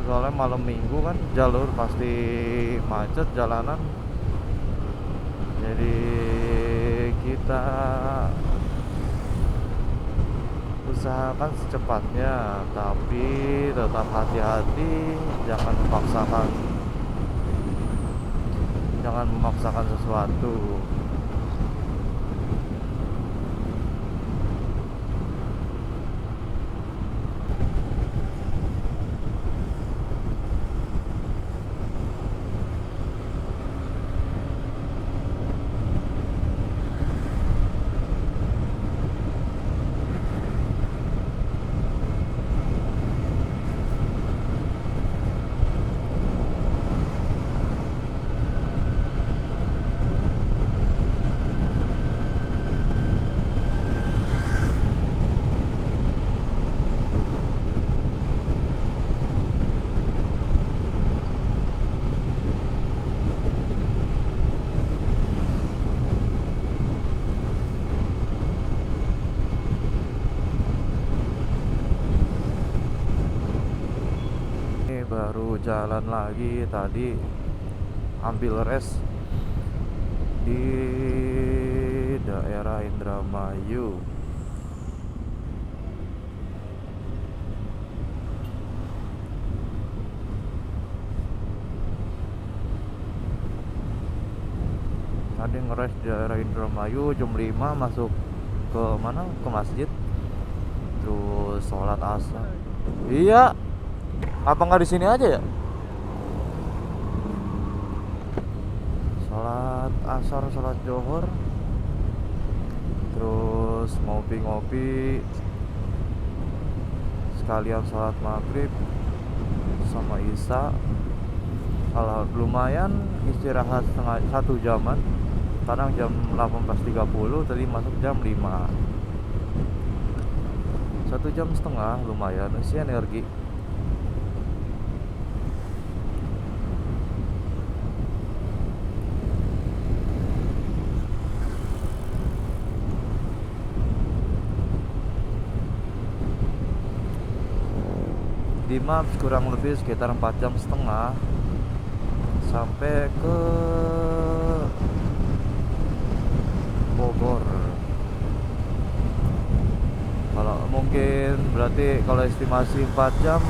Soalnya malam minggu kan jalur pasti macet jalanan. Jadi kita usahakan secepatnya, tapi tetap hati-hati, jangan memaksakan sesuatu. Baru jalan lagi, tadi ambil rest di daerah Indramayu. Tadi ngeres di daerah Indramayu jam 5, masuk ke mana, ke masjid, terus sholat asar. Iya, apa nggak di sini aja ya? Sholat asar, sholat johor, terus ngopi-ngopi, sekalian sholat maghrib sama isya. Kalau lumayan istirahat setengah 1 jaman. Kadang jam 18.30, tadi masuk jam 5. 1,5 jam lumayan, isi energi. Di Maps kurang lebih sekitar 4,5 jam sampai ke Bogor. Kalau mungkin berarti kalau estimasi 4,5 jam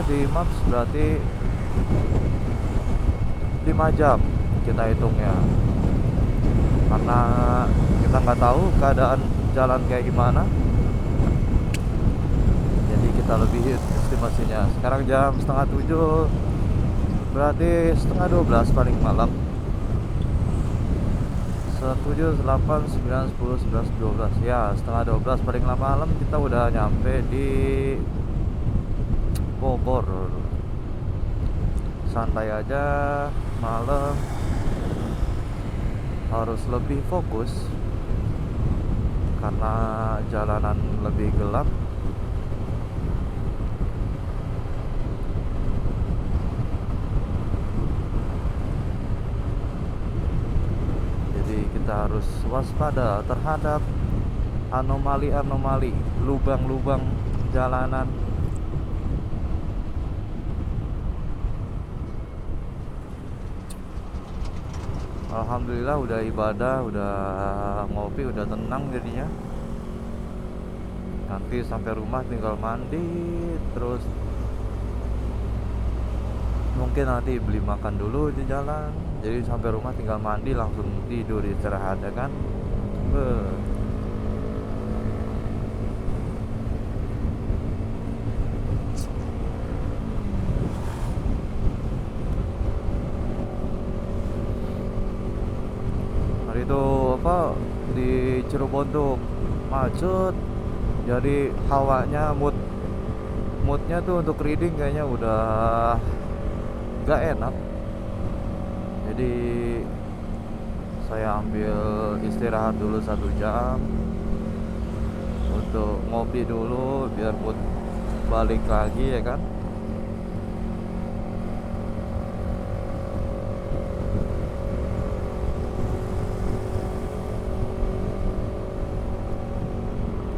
di Maps berarti 5 jam kita hitungnya, karena kita nggak tahu keadaan jalan kayak gimana, jadi kita lebihin estimasinya. Sekarang jam setengah 7, berarti setengah 12 paling malam. 7, 8, 9, 10, 11, 12, ya setengah 12 paling lama malam kita udah nyampe di Bogor. Santai aja, malam harus lebih fokus karena jalanan lebih gelap. kita harus waspada terhadap anomali-anomali, lubang-lubang jalanan. Alhamdulillah udah ibadah, udah ngopi, udah tenang jadinya. Nanti sampai rumah tinggal mandi, terus mungkin nanti beli makan dulu di jalan. Jadi sampai rumah tinggal mandi langsung tidur istirahat ya kan. Beuh. Hari itu apa di Cirebon tuh macet, jadi hawanya moodnya tuh untuk reading kayaknya udah gak enak. Jadi saya ambil istirahat dulu 1 jam untuk ngopi dulu biar mood balik lagi ya kan.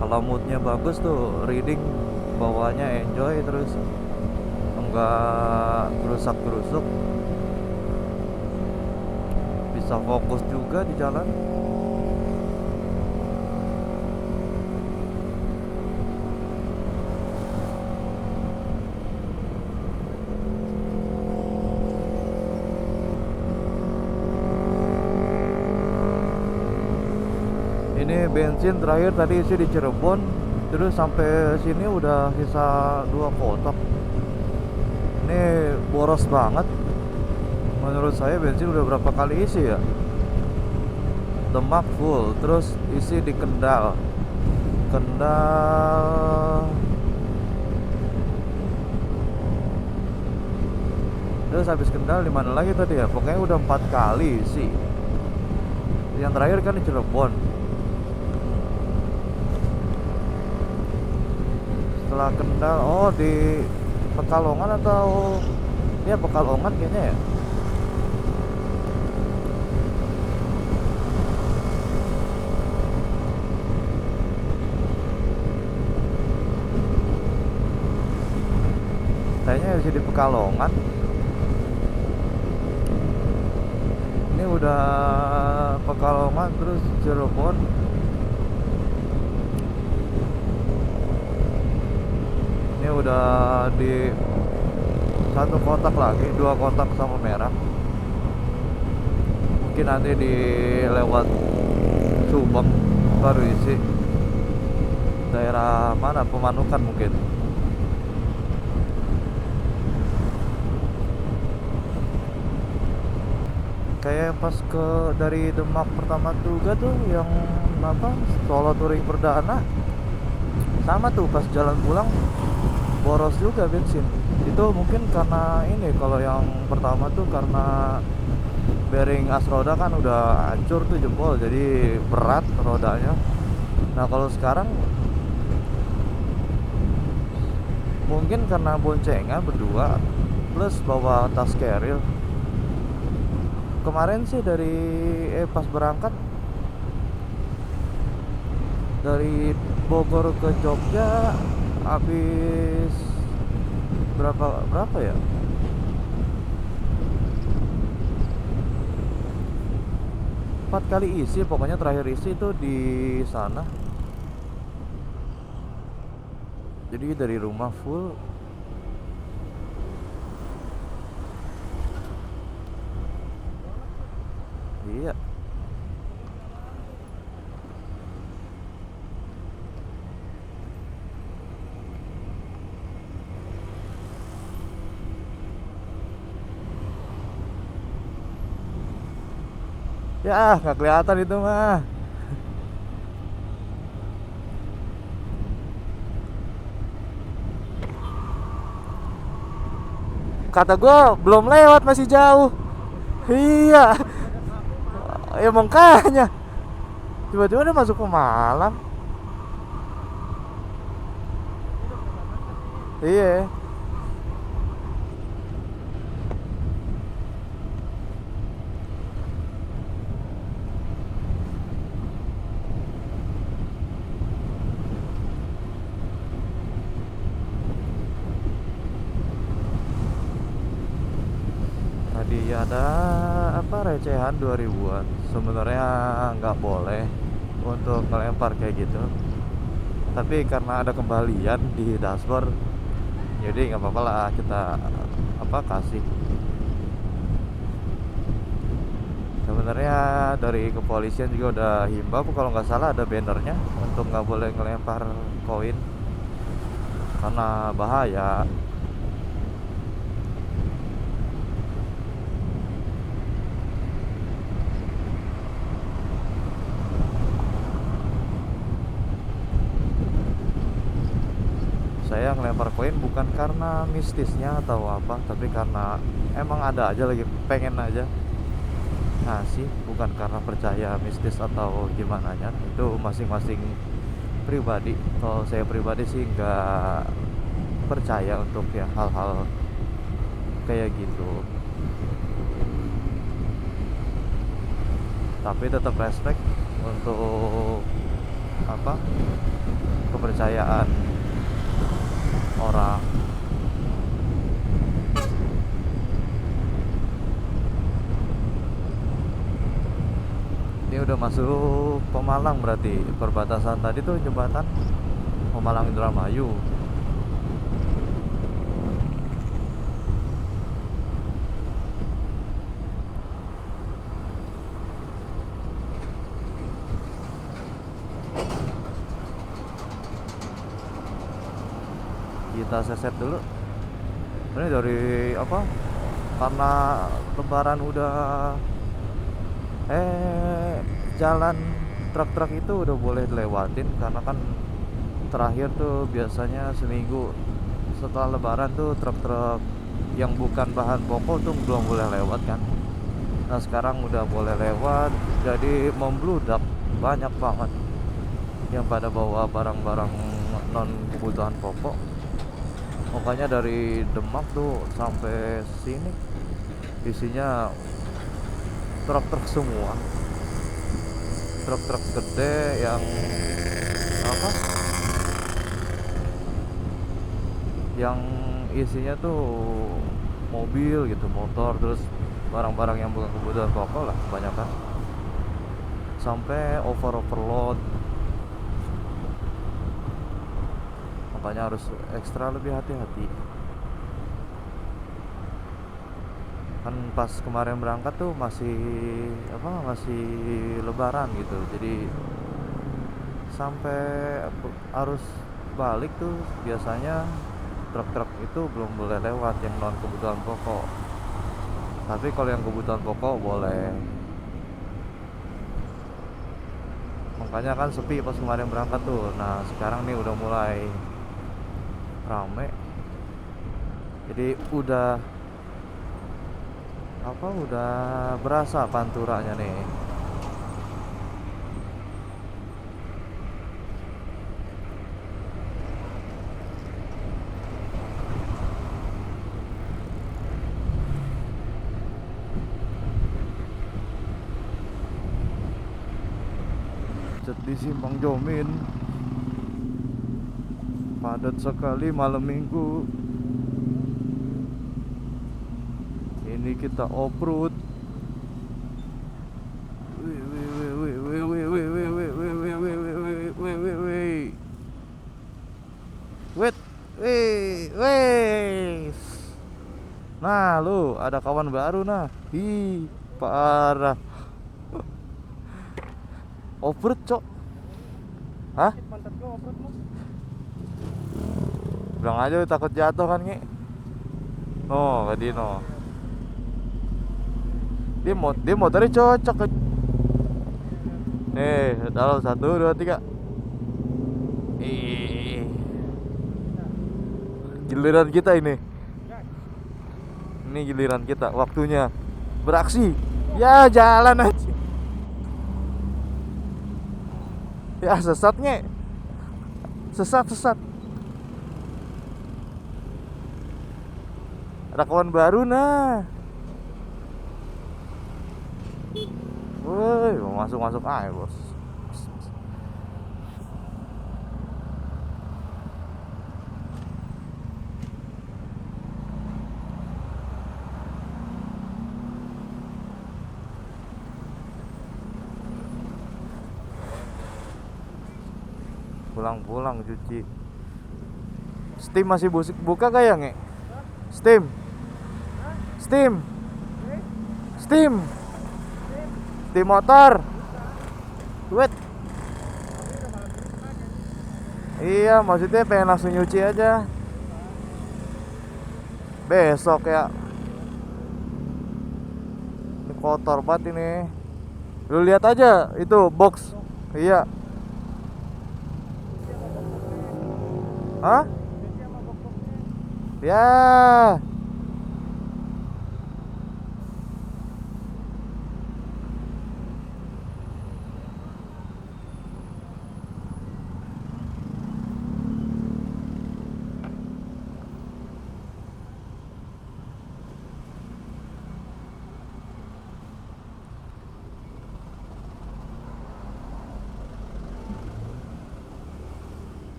Kalau moodnya bagus tuh reading bawahnya enjoy, terus enggak gerusak-gerusuk, bisa fokus juga di jalan. Ini bensin terakhir tadi isi di Cirebon, terus sampai sini udah sisa 2 kotak. Ini boros banget. Menurut saya bensin udah berapa kali isi ya? Demak full, terus isi di Kendal. Terus habis Kendal di mana lagi tadi ya? Pokoknya udah 4 kali isi. Yang terakhir kan di Cirebon. Setelah Kendal, oh di Pekalongan atau ya Pekalongan kayaknya ya. Kayaknya masih di Pekalongan. Ini udah Pekalongan terus Cirebon. Ini udah di 1 kotak lagi, 2 kotak sama merah. Mungkin nanti di lewat Subang baru isi. Daerah mana? Pemanukan mungkin. Kayak pas dari Demak pertama juga tuh yang apa Solo Touring Perdana, sama tuh pas jalan pulang boros juga bensin. Itu mungkin karena ini, kalau yang pertama tuh karena bearing as roda kan udah hancur tuh jempol, jadi berat rodanya. Nah kalau sekarang mungkin karena boncengan berdua plus bawa tas carrier. Kemarin sih pas berangkat dari Bogor ke Jogja habis berapa ya? 4 kali isi, pokoknya terakhir isi itu di sana. Jadi dari rumah full. Iya. Ya, nggak kelihatan itu mah. Kata gua belum lewat, masih jauh. Iya. Ya makanya. Tiba-tiba dia masuk ke Malang. Iya. Dia ada apa recehan 2000-an. Sebenarnya nggak boleh untuk ngelempar kayak gitu, tapi karena ada kembalian di dashboard, jadi nggak apa-apa lah kita apa kasih. Sebenarnya dari kepolisian juga udah himbau, kalau nggak salah ada bannernya untuk nggak boleh ngelempar koin karena bahaya. Saya ngelempar koin bukan karena mistisnya atau apa, tapi karena emang ada aja, lagi pengen aja ngasih, bukan karena percaya mistis atau gimana nya. Itu masing-masing pribadi. Kalau saya pribadi sih nggak percaya untuk ya hal-hal kayak gitu, tapi tetap respect untuk apa kepercayaan orang. Ini udah masuk Pemalang, berarti perbatasan tadi tuh jembatan Pemalang Indramayu. Kita seset dulu. Ini dari apa, karena lebaran udah jalan truk-truk itu udah boleh dilewatin, karena kan terakhir tuh biasanya seminggu setelah lebaran tuh truk-truk yang bukan bahan pokok tuh belum boleh lewat kan. Nah sekarang udah boleh lewat, jadi membludak banyak banget yang pada bawa barang-barang non kebutuhan pokok. Makanya dari Demak tuh sampai sini isinya truk-truk semua, truk-truk gede yang apa, yang isinya tuh mobil gitu, motor, terus barang-barang yang bukan kebutuhan pokok lah kebanyakan, sampai overload. Makanya harus ekstra lebih hati-hati. Kan pas kemarin berangkat tuh masih masih lebaran gitu, jadi sampai harus balik tuh biasanya truk-truk itu belum boleh lewat yang non kebutuhan pokok, tapi kalau yang kebutuhan pokok boleh. Makanya kan sepi pas kemarin berangkat tuh. Nah sekarang nih udah mulai rame, jadi udah berasa panturanya nih. Macet di Simpang Jomin, padat sekali malam minggu. Ini kita off-road. Wait, wait. Nah, lu ada kawan baru nah. Ih, parah. Off-road, Cok. Hah? Mantap gua off-road lu. Bilang aja lu takut jatuh kan, Nge. No, tadi no. Dia motornya cocok. Nih, dalam 1, 2, 3. Ih. Giliran kita ini. Ini giliran kita, waktunya beraksi. Ya, jalan aja. Ya, sesat, Nge. Sesat. Ada kawan baru nah. Woi, mau masuk aja, Bos. pulang-pulang cuci. Steam masih buka gak ya, Nge? Steam. Steam. Steam. Steam motor. Wait. Iya, maksudnya pengen langsung nyuci aja. Besok ya. Ini kotor banget ini. Lu lihat aja itu box. Iya. Hah? Ya.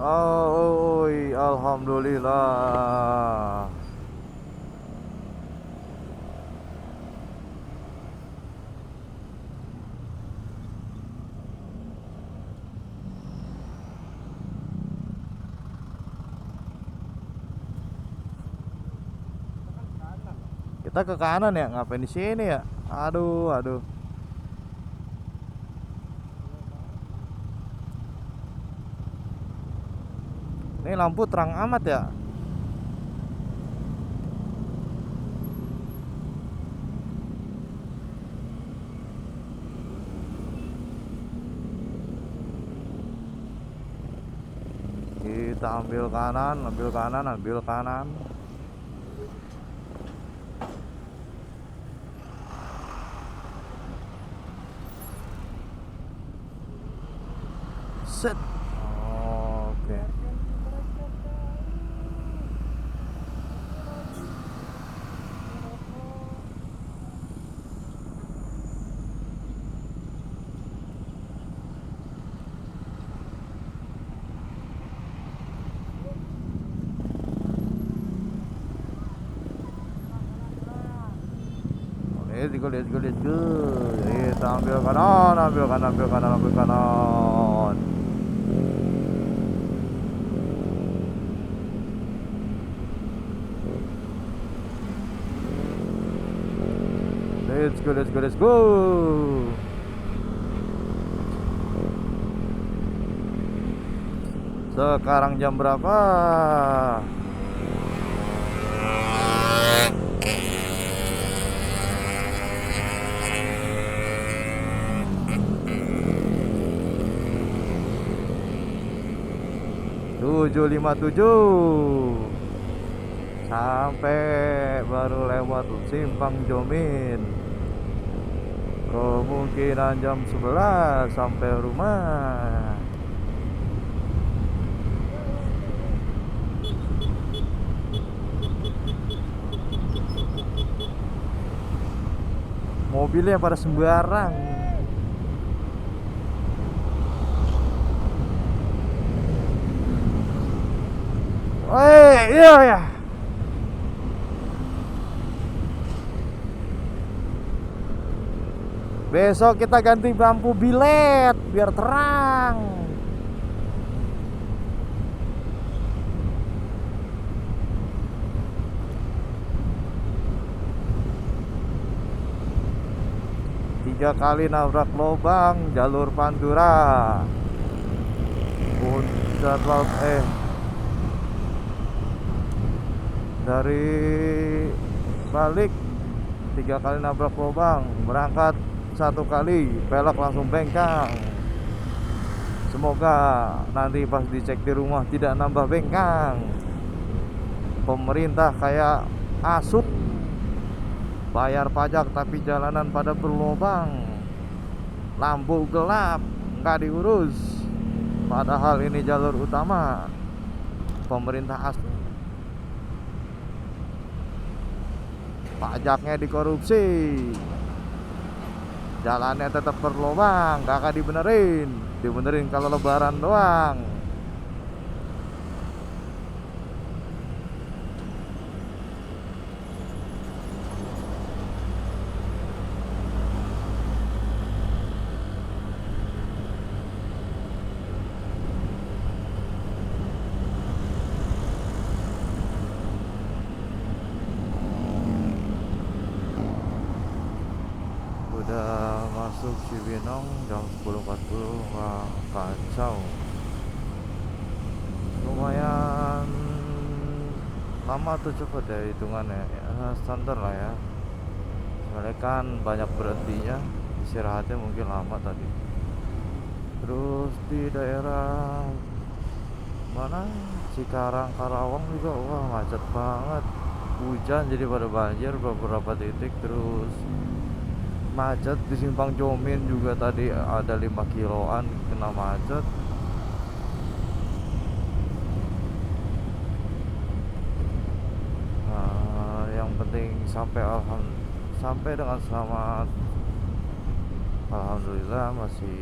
Oh, alhamdulillah. Kita ke kanan ya, ngapain di sini ya? Aduh, aduh. Ini lampu terang amat ya. Kita ambil kanan, ambil kanan, ambil kanan. Set. Oke. let's go, let's go, let's go. Kita ambil kanan, ambil kanan, ambil kanan, ambil kanan. Let's go, let's go, let's go. Sekarang jam berapa? Tujuh 7:57. Sampai baru lewat Simpang Jomin. Kemungkinan jam 11 sampai rumah. Mobilnya pada sembarang. Iya ya. Besok kita ganti lampu bilet biar terang. Tiga kali nabrak lubang jalur Pantura. Jadwal dari balik 3 kali nabrak lubang, berangkat 1 kali belok langsung bengkang. Semoga nanti pas dicek di rumah tidak nambah bengkang. Pemerintah kayak asut, bayar pajak tapi jalanan pada berlubang, lampu gelap nggak diurus, padahal ini jalur utama. Pemerintah asut, pajaknya dikorupsi, jalannya tetap berlubang, kakak dibenerin kalau lebaran doang. masuk Cibinong jam 10.40. Wah, kacau. Lumayan lama tuh, cepet ya hitungannya ya, standar lah ya. Soalnya kan banyak berhentinya, istirahatnya mungkin lama tadi. Terus di daerah mana, Cikarang Karawang juga wah macet banget. Hujan jadi pada banjir beberapa titik. Terus macet di Simpang Jomin juga tadi ada 5 kiloan kena macet. Yang penting sampai dengan selamat. Alhamdulillah masih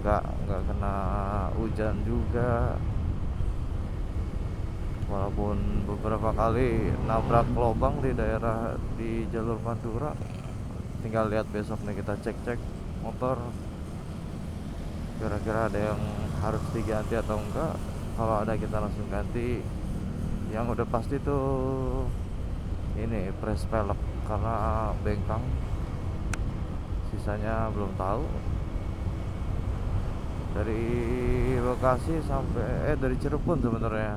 nggak kena hujan juga, walaupun beberapa kali nabrak lubang di jalur Pantura. Tinggal lihat besok nih, kita cek motor kira-kira ada yang harus diganti atau enggak. Kalau ada kita langsung ganti. Yang udah pasti tuh ini press pelek karena bengkang, sisanya belum tahu. Dari Bekasi dari Cirebon sebenarnya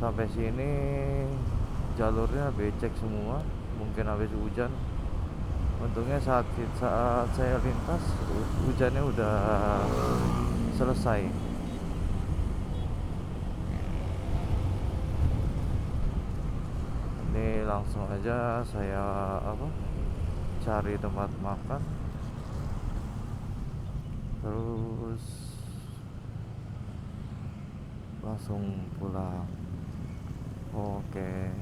sampai sini jalurnya becek semua, mungkin habis hujan. Untungnya saat saya lintas hujannya udah selesai. Ini langsung aja saya cari tempat makan, terus langsung pulang. Oke,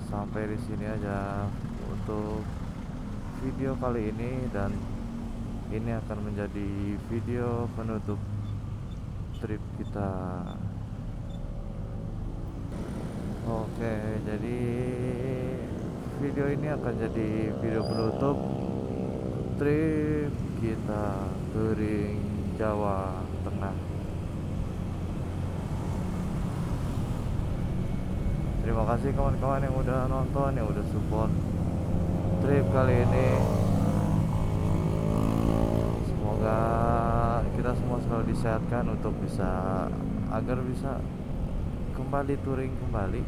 sampai di sini aja untuk video kali ini, dan ini akan menjadi video penutup trip kita. Oke, jadi video ini akan jadi video penutup trip kita touring Jawa Tengah. Terima kasih kawan-kawan yang udah nonton, yang udah support trip kali ini. Semoga kita semua selalu disehatkan agar bisa kembali touring kembali,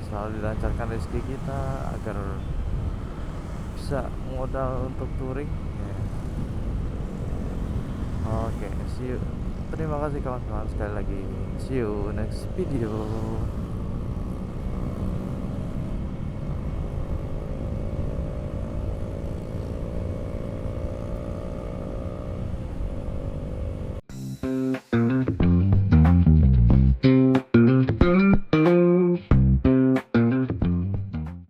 selalu dilancarkan rezeki kita agar bisa modal untuk touring. Oke, see you. Terima kasih kawan-kawan sekali lagi. See you next video.